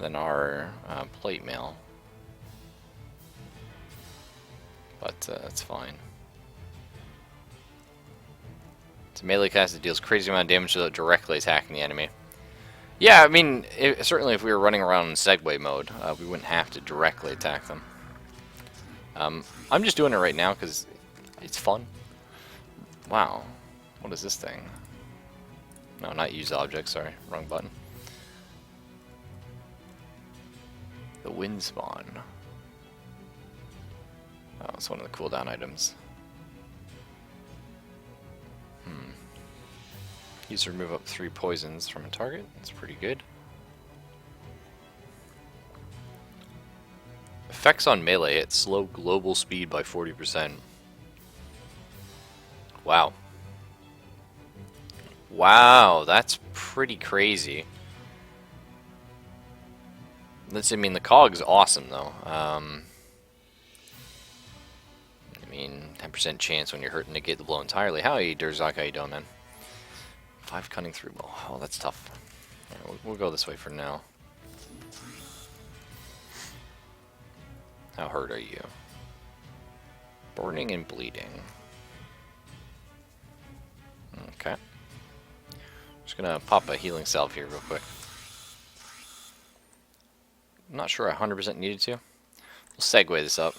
than our plate mail. But that's fine. It's a melee cast that deals crazy amount of damage without directly attacking the enemy. Yeah, I mean, certainly if we were running around in Segway mode, we wouldn't have to directly attack them. I'm just doing it right now because it's fun. Wow. What is this thing? No, not use object, sorry. Wrong button. The wind spawn. Oh, it's one of the cooldown items. Use to remove up 3 poisons from a target. That's pretty good. Effects on melee at slow global speed by 40%. Wow. Wow, that's pretty crazy. I mean, the cog's awesome, though. I mean, 10% chance when you're hurt to negate the blow entirely. Howdy, Durzak, how you doing, man? 5 cutting through bow. Oh, that's tough. Right, we'll go this way for now. How hurt are you? Burning and bleeding. Okay. Just gonna pop a healing salve here real quick. I'm not sure I 100% needed to. We'll segue this up.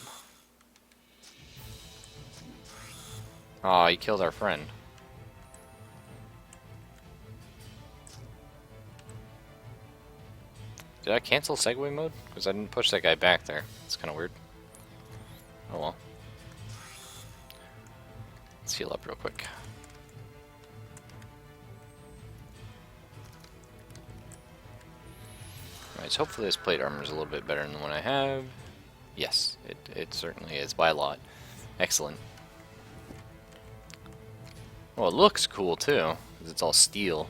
Aw, he killed our friend. Did I cancel Segway mode? Because I didn't push that guy back there. It's kind of weird. Oh well. Let's heal up real quick. Alright, so hopefully this plate armor is a little bit better than the one I have. Yes, it certainly is by a lot. Excellent. Well, it looks cool too, because it's all steel.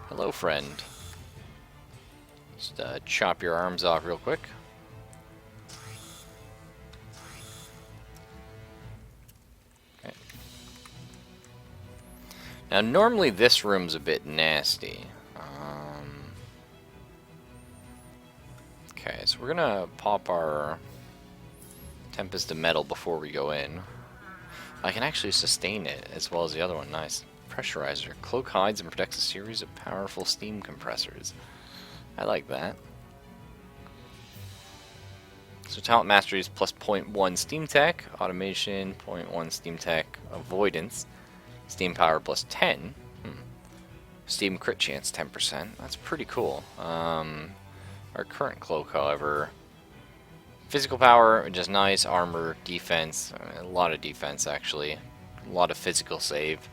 Hello, friend. Just chop your arms off real quick. Okay. Now, normally this room's a bit nasty. Okay, so we're gonna pop our Tempest of Metal before we go in. I can actually sustain it as well as the other one. Nice. Pressurizer. Cloak hides and protects a series of powerful steam compressors. I like that. So talent mastery is plus 0.1 steam tech, automation 0.1 steam tech, avoidance, steam power plus 10, steam crit chance 10%. That's pretty cool. Our current cloak, however, physical power, which is nice, armor, defense, a lot of defense actually, a lot of physical save.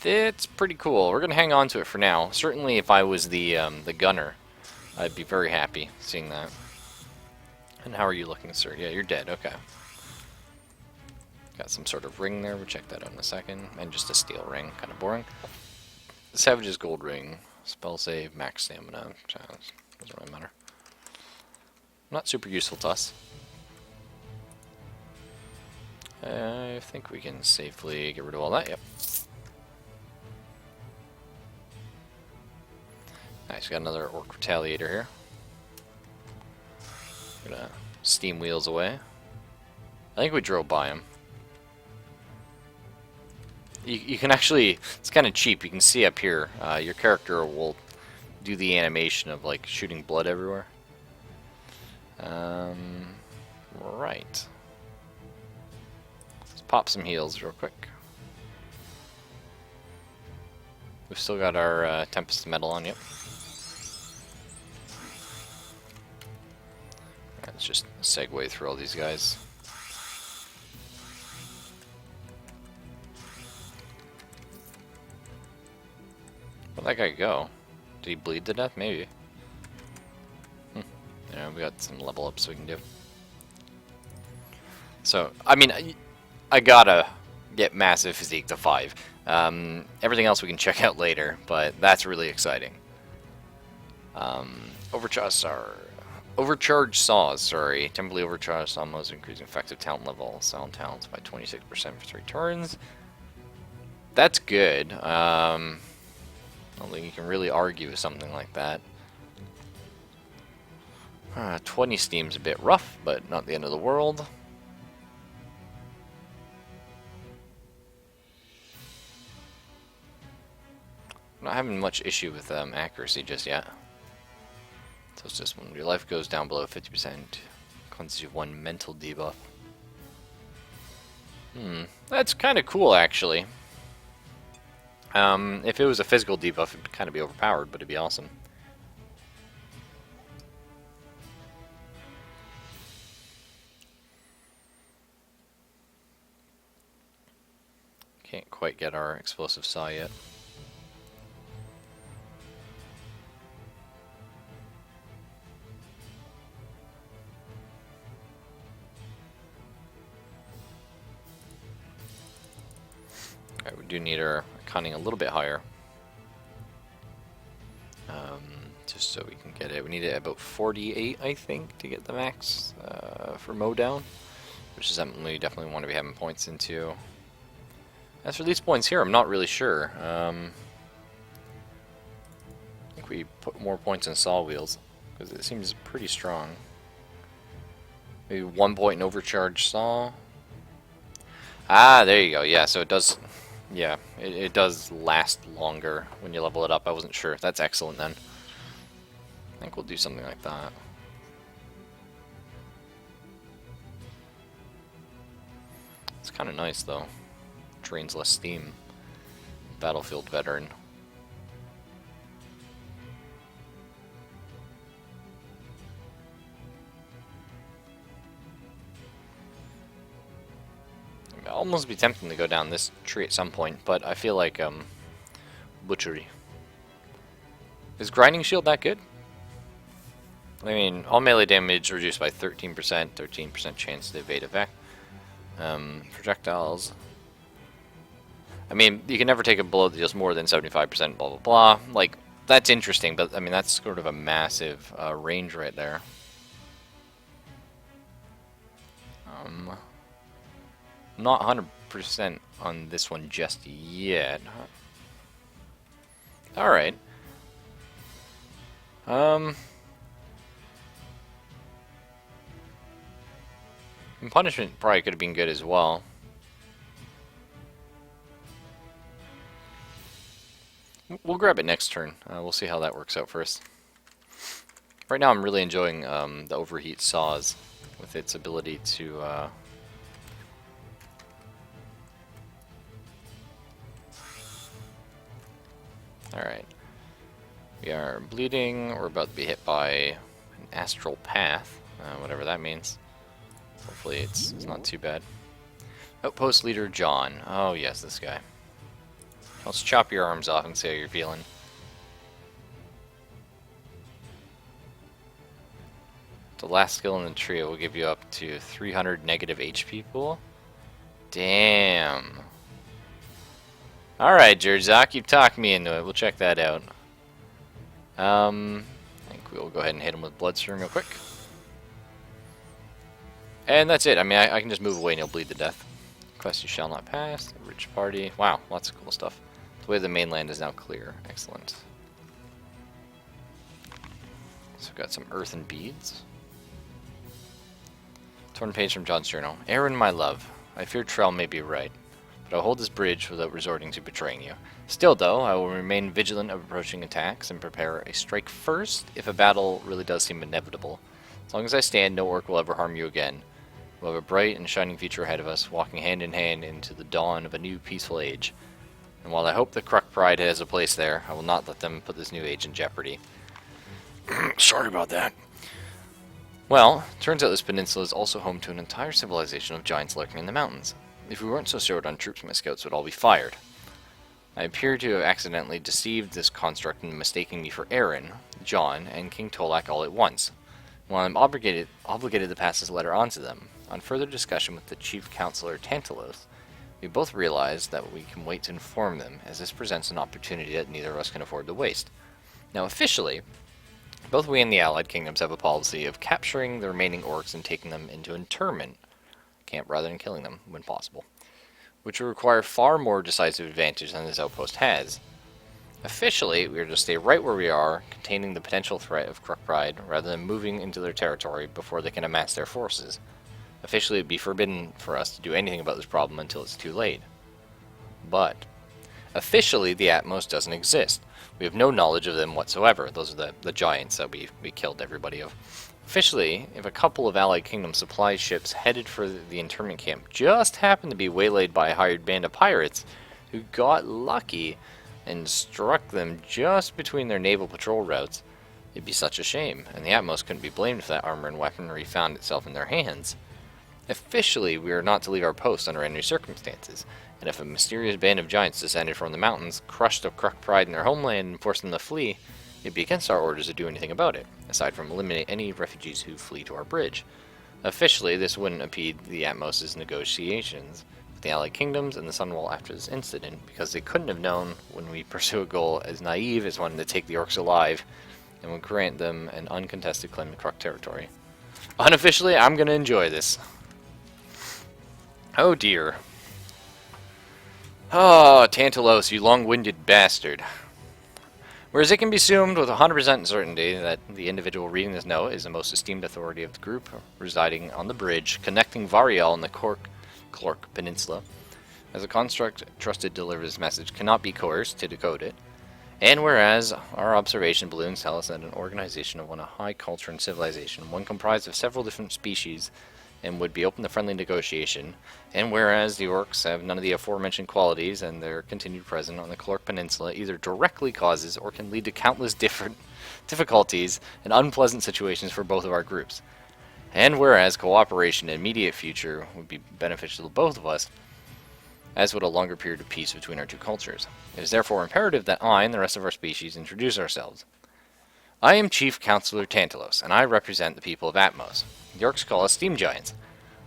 It's pretty cool. We're gonna hang on to it for now. Certainly, if I was the gunner, I'd be very happy seeing that. And how are you looking, sir? Yeah, you're dead. Okay. Got some sort of ring there. We'll check that out in a second. And just a steel ring. Kind of boring. Savage's gold ring. Spell save. Max stamina. Doesn't really matter. Not super useful to us. I think we can safely get rid of all that. Yep. Nice, got another Orc Retaliator here. Gonna steam wheels away. I think we drove by him. You can actually, it's kind of cheap. You can see up here, your character will do the animation of like shooting blood everywhere. Right. Let's pop some heals real quick. We've still got our Tempest Metal on, yep. Let's just segue through all these guys. Where'd that guy go? Did he bleed to death? Maybe. Yeah, we got some level ups we can do. So, I mean, I gotta get Massive Physique to 5. Everything else we can check out later, but that's really exciting. Overcharged Saws, sorry. Temporarily overcharged almost increasing effective talent level. Sound talents by 26% for 3 turns. That's good. I don't think you can really argue with something like that. 20 Steam's a bit rough, but not the end of the world. I'm not having much issue with accuracy just yet. So it's just when your life goes down below 50%, causes you 1 mental debuff. That's kind of cool, actually. If it was a physical debuff, it'd kind of be overpowered, but it'd be awesome. Can't quite get our explosive saw yet. Alright, we do need our cunning a little bit higher. Just so we can get it. We need it at about 48, I think, to get the max for mow down. Which is something we definitely want to be having points into. As for these points here, I'm not really sure. I think we put more points in saw wheels, because it seems pretty strong. Maybe 1 point in overcharged saw. Ah, there you go. Yeah, so it does... Yeah, it does last longer when you level it up. I wasn't sure. That's excellent then. I think we'll do something like that. It's kind of nice though. Drains less steam. Battlefield veteran. I'd almost be tempting to go down this tree at some point, but I feel like butchery. Is grinding shield that good? I mean, all melee damage reduced by 13%, 13% chance to evade effect. Projectiles. I mean, you can never take a blow that deals more than 75%, blah, blah, blah. Like, that's interesting, but, I mean, that's sort of a massive range right there. Not 100% on this one just yet. Alright. Punishment probably could have been good as well. We'll grab it next turn. We'll see how that works out first. Right now I'm really enjoying the overheat saws with its ability to... Alright. We are bleeding. We're about to be hit by an astral path, whatever that means. Hopefully it's not too bad. Outpost leader John. Oh yes, this guy. Let's chop your arms off and see how you're feeling. The last skill in the trio will give you up to 300 negative HP pool. Damn. Alright, Jerzak, you've talked me into it. We'll check that out. I think we'll go ahead and hit him with Bloodstream real quick. And that's it. I mean, I can just move away and he'll bleed to death. Quest you shall not pass. Rich party. Wow, lots of cool stuff. The way the mainland is now clear. Excellent. So we've got some earthen beads. Torn page from John's journal. Aaron, my love, I fear Trell may be right, but I'll hold this bridge without resorting to betraying you. Still, though, I will remain vigilant of approaching attacks and prepare a strike first if a battle really does seem inevitable. As long as I stand, no orc will ever harm you again. We'll have a bright and shining future ahead of us, walking hand in hand into the dawn of a new peaceful age. And while I hope the Kruk Pride has a place there, I will not let them put this new age in jeopardy. Sorry about that. Well, turns out this peninsula is also home to an entire civilization of giants lurking in the mountains. If we weren't so short on troops, my scouts would all be fired. I appear to have accidentally deceived this construct in mistaking me for Aaron, John, and King Tolak all at once. While I'm obligated to pass this letter on to them, on further discussion with the Chief Counselor Tantalos, we both realize that we can wait to inform them, as this presents an opportunity that neither of us can afford to waste. Now, officially, both we and the Allied Kingdoms have a policy of capturing the remaining orcs and taking them into internment camp rather than killing them, when possible, which will require far more decisive advantage than this outpost has. Officially, we are to stay right where we are, containing the potential threat of Kruk Pride, rather than moving into their territory before they can amass their forces. Officially, it would be forbidden for us to do anything about this problem until it's too late. But officially, the Atmos doesn't exist. We have no knowledge of them whatsoever. Those are the giants that we killed everybody of. Officially, if a couple of Allied Kingdom supply ships headed for the internment camp just happened to be waylaid by a hired band of pirates who got lucky and struck them just between their naval patrol routes, it'd be such a shame, and the Atmos couldn't be blamed if that armor and weaponry found itself in their hands. Officially, we are not to leave our post under any circumstances, and if a mysterious band of giants descended from the mountains, crushed the Kruk Pride in their homeland, and forced them to flee, it'd be against our orders to do anything about it, aside from eliminate any refugees who flee to our bridge. Officially, this wouldn't impede the Atmos' negotiations with the Allied Kingdoms and the Sunwall after this incident, because they couldn't have known when we pursue a goal as naive as wanting to take the orcs alive, and would grant them an uncontested claim to Kruk territory. Unofficially, I'm going to enjoy this. Oh dear. Oh, Tantalos, you long-winded bastard. Whereas it can be assumed with 100% certainty that the individual reading this note is the most esteemed authority of the group, residing on the bridge connecting Maj'Eyal and the Clark Peninsula, as a construct trusted to deliver this message cannot be coerced to decode it, and whereas our observation balloons tell us that an organization of one of high culture and civilization, one comprised of several different species, and would be open to friendly negotiation, and whereas the orcs have none of the aforementioned qualities and their continued presence on the Clark Peninsula either directly causes or can lead to countless different difficulties and unpleasant situations for both of our groups, and whereas cooperation in the immediate future would be beneficial to both of us, as would a longer period of peace between our two cultures. It is therefore imperative that I and the rest of our species introduce ourselves. I am Chief Counselor Tantalos, and I represent the people of Atmos. The orcs call us steam giants,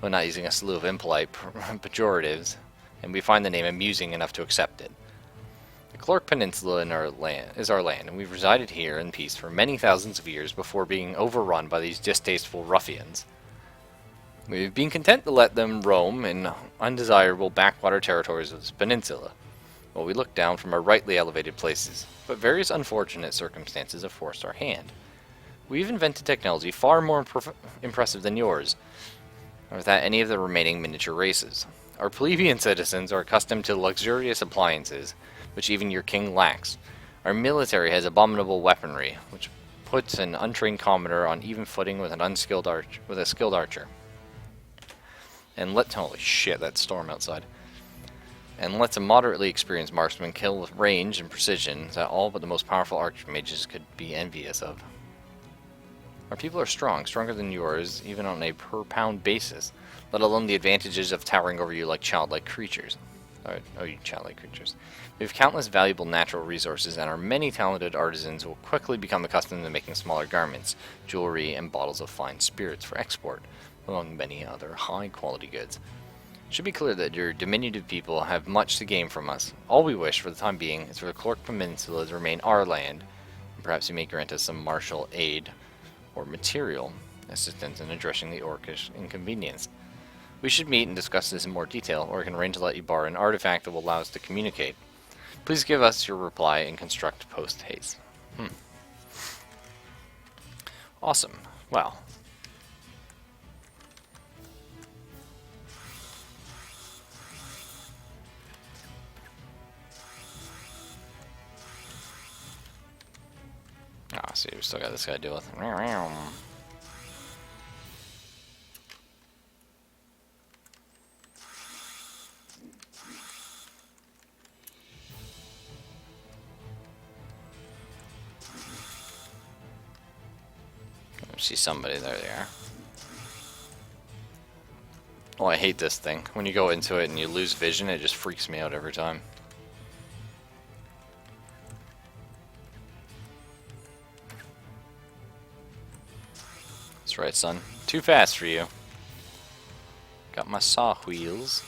though not using a slew of impolite pejoratives, and we find the name amusing enough to accept it. The Clark Peninsula is our land, and we've resided here in peace for many thousands of years before being overrun by these distasteful ruffians. We've been content to let them roam in undesirable backwater territories of this peninsula, while we look down from our rightly elevated places, but various unfortunate circumstances have forced our hand. We've invented technology far more impressive than yours, or that any of the remaining miniature races. Our plebeian citizens are accustomed to luxurious appliances, which even your king lacks. Our military has abominable weaponry, which puts an untrained commoner on even footing with a skilled archer. And holy shit, that storm outside. And lets a moderately experienced marksman kill with range and precision that all but the most powerful archmages could be envious of. Our people are strong, stronger than yours, even on a per-pound basis, let alone the advantages of towering over you like childlike creatures. You childlike creatures. We have countless valuable natural resources, and our many talented artisans will quickly become accustomed to making smaller garments, jewelry, and bottles of fine spirits for export, among many other high-quality goods. It should be clear that your diminutive people have much to gain from us. All we wish, for the time being, is for the Clark Peninsula to remain our land, and perhaps you may grant us some martial aid or material assistance in addressing the orcish inconvenience. We should meet and discuss this in more detail, or I can arrange to let you borrow an artifact that will allow us to communicate. Please give us your reply and construct post-haste. Awesome. Well. See, we still got this guy to deal with. see somebody. There they are. Oh, I hate this thing. When you go into it and you lose vision, it just freaks me out every time. That's right, son. Too fast for you. Got my saw wheels.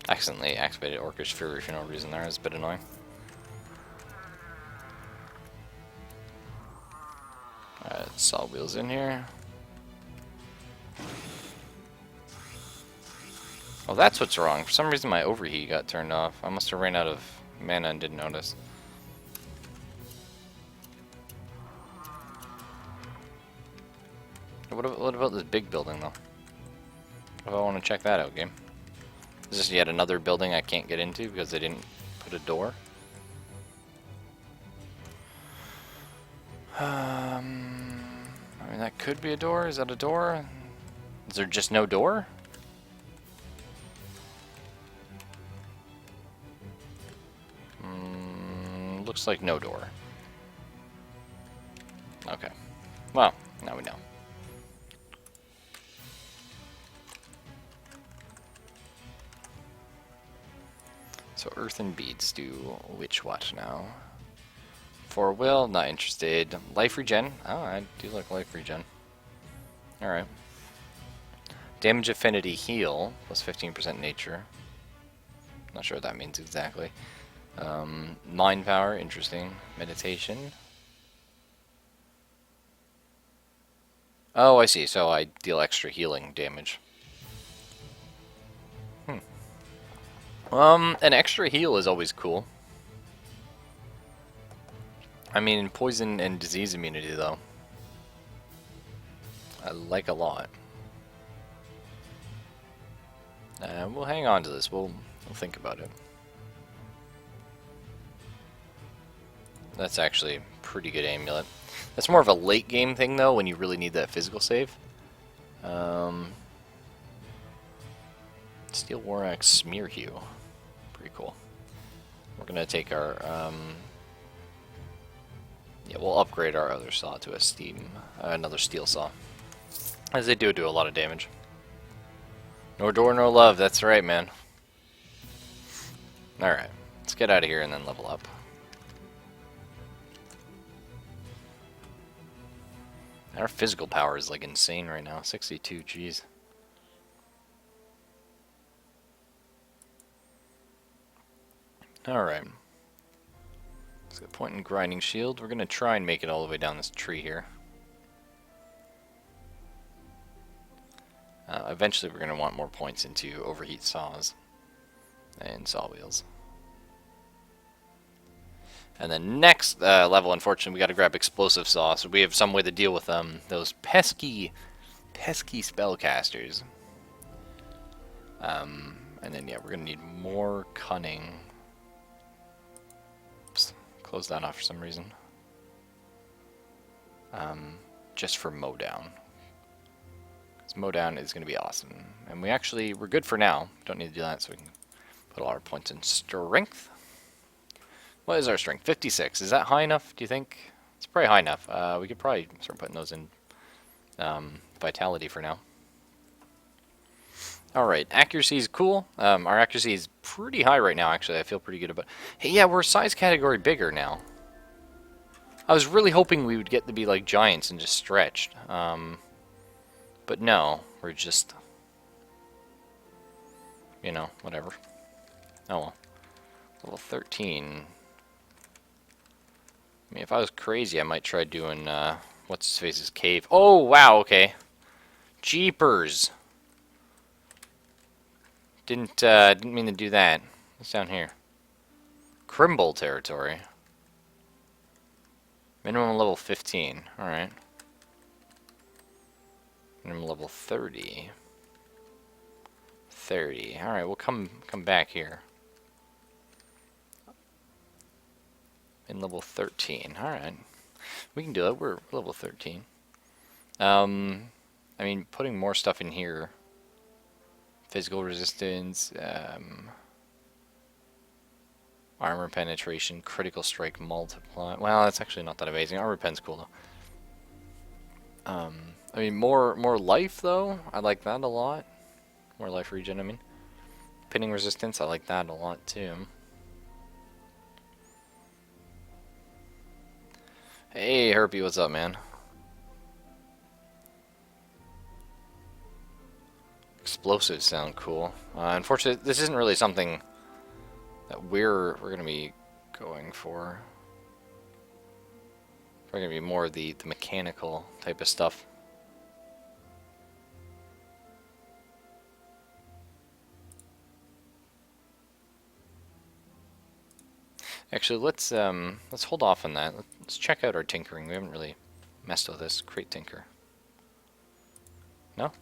Accidentally activated Orcish Fury for no reason there. It's a bit annoying. Alright, saw wheels in here. Oh, that's what's wrong. For some reason my overheat got turned off. I must have ran out of mana and didn't notice. What about this big building, though? If I want to check that out, game. Is this yet another building I can't get into because they didn't put a door? I mean, that could be a door. Is that a door? Is there just no door? Looks like no door. Okay. Well, now we know. So earthen beads do which what now? For will, not interested. Life regen. Oh, I do like life regen. Alright. Damage affinity heal, plus 15% nature. Not sure what that means exactly. Mind power, interesting. Meditation. Oh, I see. So I deal extra healing damage. An extra heal is always cool. I mean, poison and disease immunity, though, I like a lot. We'll hang on to this. We'll think about it. That's actually a pretty good amulet. That's more of a late game thing, though, when you really need that physical save. Steel War Axe Smear Hue. Pretty cool. We're gonna take our yeah, we'll upgrade our other saw to a another steel saw, as they do a lot of damage. No door, no love. That's right, man. All right, let's get out of here and then level up. Our physical power is like insane right now. 62, jeez. Alright. Let's get point and grinding shield. We're going to try and make it all the way down this tree here. Eventually we're going to want more points into overheat saws and saw wheels. And then next level, unfortunately, we got to grab explosive saw, so we have some way to deal with those pesky spellcasters. And then yeah, we're going to need more cunning. Oops, close that off for some reason. Just for mow down. Because mow down is going to be awesome. And we're good for now. Don't need to do that, so we can put all our points in strength. What is our strength? 56. Is that high enough, do you think? It's probably high enough. We could probably start putting those in vitality for now. Alright, accuracy is cool. Our accuracy is pretty high right now, actually. I feel pretty good about it. Hey, yeah, we're size category bigger now. I was really hoping we would get to be like giants and just stretched. But no, we're just, you know, whatever. Oh well. Level 13. I mean, if I was crazy, I might try doing, what's-his-face's cave. Oh, wow, okay. Jeepers. Didn't mean to do that. What's down here? Crimble territory. Minimum level 15. Alright. Minimum level 30. 30. Alright, we'll come back here. In level 13. Alright. We can do it. We're level 13. I I mean, putting more stuff in here. Physical resistance, armor penetration, critical strike multiply. Well, that's actually not that amazing. Armor pen's cool though. I mean, more life though. I like that a lot. More life regen. I mean, pinning resistance. I like that a lot too. Hey, Herpy, what's up, man? Explosives sound cool. Unfortunately, this isn't really something that we're gonna be going for. We're gonna be more the mechanical type of stuff. Actually, let's hold off on that. Let's check out our tinkering. We haven't really messed with this. Create tinker. No?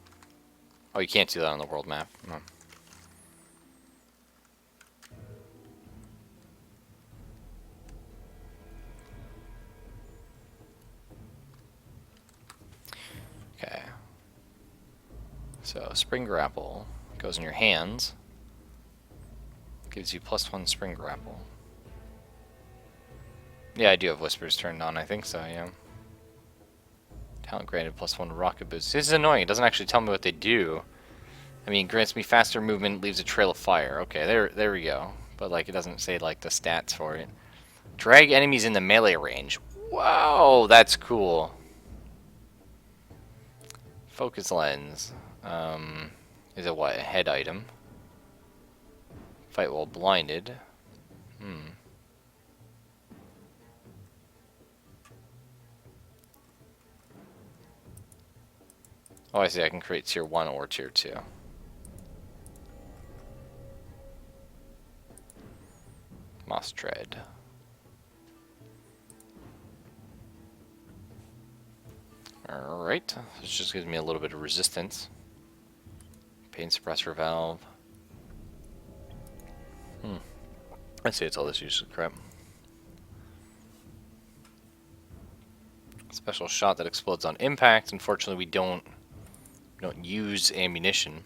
Oh, you can't do that on the world map. No. Okay. So, spring grapple goes in your hands. Gives you +1 spring grapple. Yeah, I do have whispers turned on, I think so, yeah. Talent granted +1 rocket boost. This is annoying, it doesn't actually tell me what they do. I mean, grants me faster movement, leaves a trail of fire. Okay, there we go. But like, it doesn't say like the stats for it. Drag enemies in the melee range. Wow, that's cool. Focus lens. Is it what? A head item. Fight while blinded. Oh, I see. I can create tier 1 or tier 2. Moss tread. Alright. This just gives me a little bit of resistance. Pain suppressor valve. I'd say it's all this useless crap. Special shot that explodes on impact. Unfortunately, we don't use ammunition.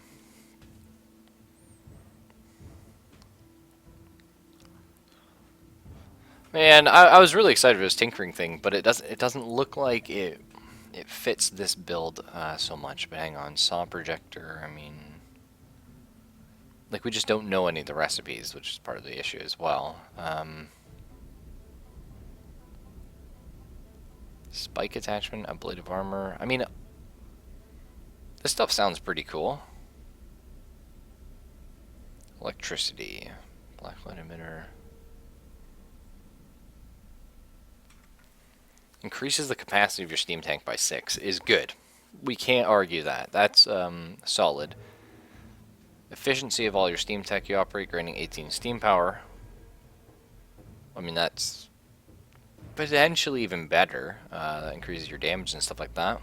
Man, I was really excited for this tinkering thing, but it doesn't look like it fits this build so much. But hang on, saw projector. I mean, like, we just don't know any of the recipes, which is part of the issue as well. Spike attachment, ablative armor. I mean, this stuff sounds pretty cool. Electricity, blacklight emitter. Increases the capacity of your steam tank by 6 is good. We can't argue that. That's solid. Efficiency of all your steam tech you operate, granting 18 steam power. I mean, that's potentially even better. That increases your damage and stuff like that.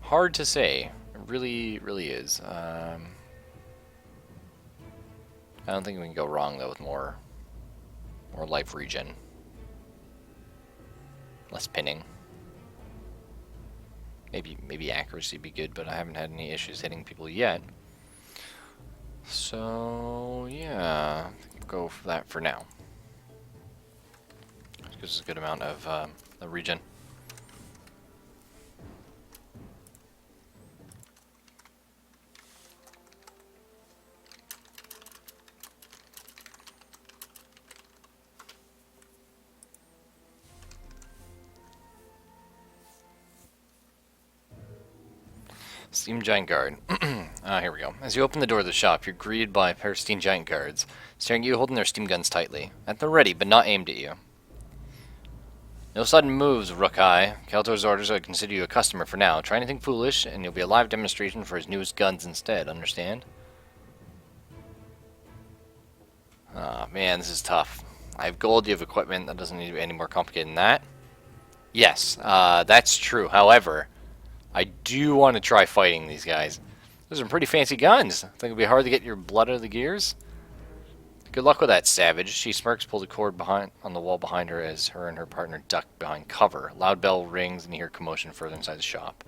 Hard to say. It really, really is. I don't think we can go wrong though with more life regen. Less pinning. Maybe accuracy would be good, but I haven't had any issues hitting people yet. So yeah, go for that for now. Gives us a good amount of regen. Steam Giant Guard. Here we go. As you open the door of the shop, you're greeted by a pair of Steam Giant Guards, staring at you holding their steam guns tightly. At the ready, but not aimed at you. No sudden moves, Rook-Eye. Kaltor's orders are to consider you a customer for now. Try anything foolish, and you'll be a live demonstration for his newest guns instead, understand? Oh, man, this is tough. I have gold, you have equipment. That doesn't need to be any more complicated than that. Yes, that's true. However, I do want to try fighting these guys. Those are pretty fancy guns. I think it'll be hard to get your blood out of the gears. Good luck with that, savage. She smirks, pulls a cord behind on the wall behind her as her and her partner duck behind cover. Loud bell rings and you hear commotion further inside the shop.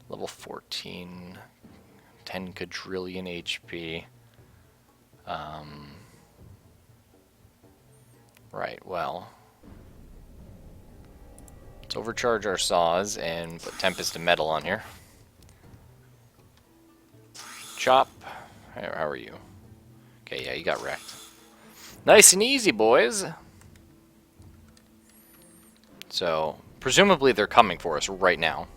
Level 14, 10 quadrillion HP. Right, well, let's overcharge our saws and put Tempest to Metal on here. Chop. How are you? Okay, yeah, you got wrecked. Nice and easy, boys. So, presumably they're coming for us right now.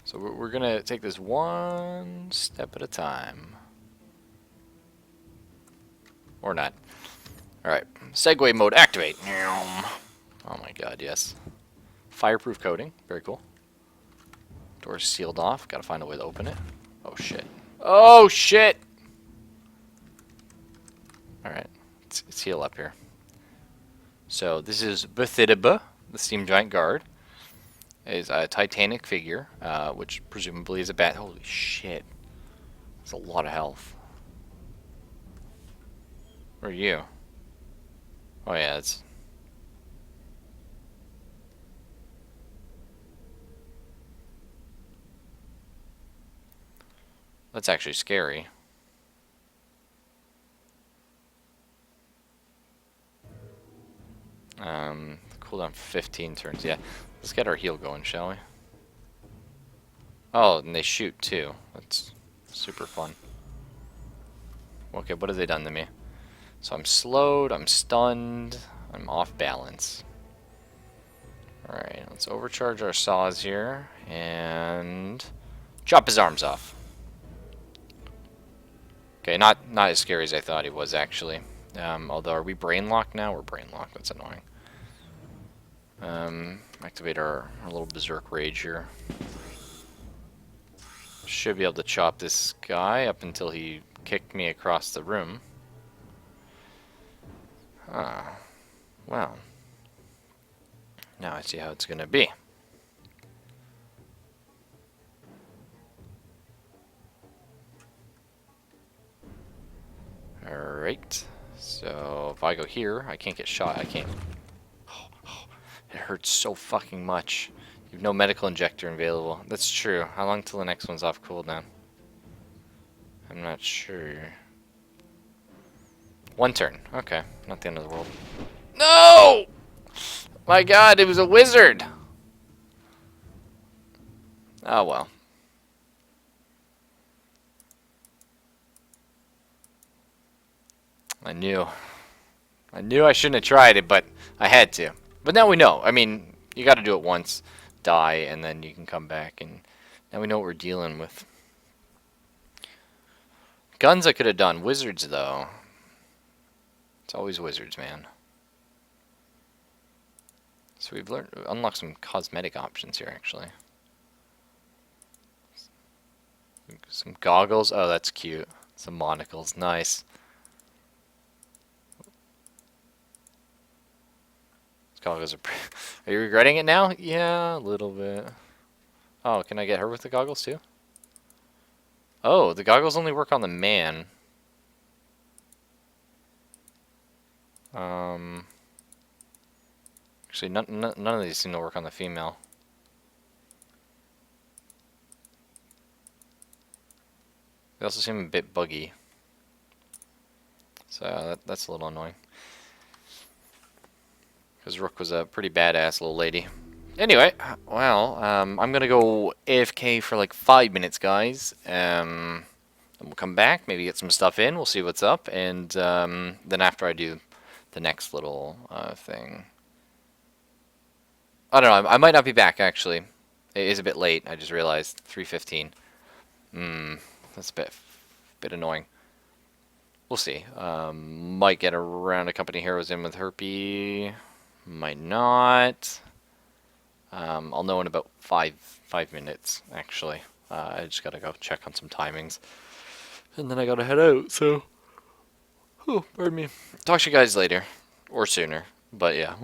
So we're gonna take this one step at a time. Or not. Alright, Segway mode activate. Oh my god, yes. Fireproof coating, very cool. Door's sealed off, gotta find a way to open it. Oh shit. Oh shit! Alright, let's heal up here. So this is Bethidaba, the Steam Giant Guard. Is a titanic figure, which presumably is a bat. Holy shit. That's a lot of health. Where are you? Oh yeah, it's... That's actually scary. Cooldown 15 turns, yeah. Let's get our heal going, shall we? Oh, and they shoot too. That's super fun. Okay, what have they done to me? So I'm slowed, I'm stunned, I'm off balance. Alright, let's overcharge our saws here and chop his arms off. Okay, not as scary as I thought he was actually. Although, are we brain locked now? We're brain locked, that's annoying. Activate our little berserk rage here. Should be able to chop this guy up until he kicked me across the room. Ah, well. Now I see how it's gonna be. Alright. So if I go here, I can't get shot. I can't. It hurts so fucking much. You have no medical injector available. That's true. How long till the next one's off cooldown? I'm not sure. One turn. Okay. Not the end of the world. No! My god, it was a wizard! Oh well. I knew I shouldn't have tried it, but I had to. But now we know. I mean, you gotta do it once, die, and then you can come back, and now we know what we're dealing with. Guns I could have done. Wizards, though. It's always wizards, man. So we've unlocked some cosmetic options here, actually. Some goggles. Oh, that's cute. Some monocles. Nice. Goggles are you regretting it now? Yeah, a little bit. Oh, can I get her with the goggles too? Oh, the goggles only work on the man. Actually, none of these seem to work on the female. They also seem a bit buggy. So that's a little annoying. Because Rook was a pretty badass little lady. Anyway, well, I'm going to go AFK for like 5 minutes, guys. And we'll come back, maybe get some stuff in. We'll see what's up. And then after I do the next little thing. I don't know. I might not be back, actually. It is a bit late. I just realized. 3:15. That's a bit annoying. We'll see. Might get a round of Company Heroes in with Herpy. Might not. I'll know in about five minutes, actually. I just gotta go check on some timings. And then I gotta head out, so... Oh, pardon me. Talk to you guys later. Or sooner. But yeah.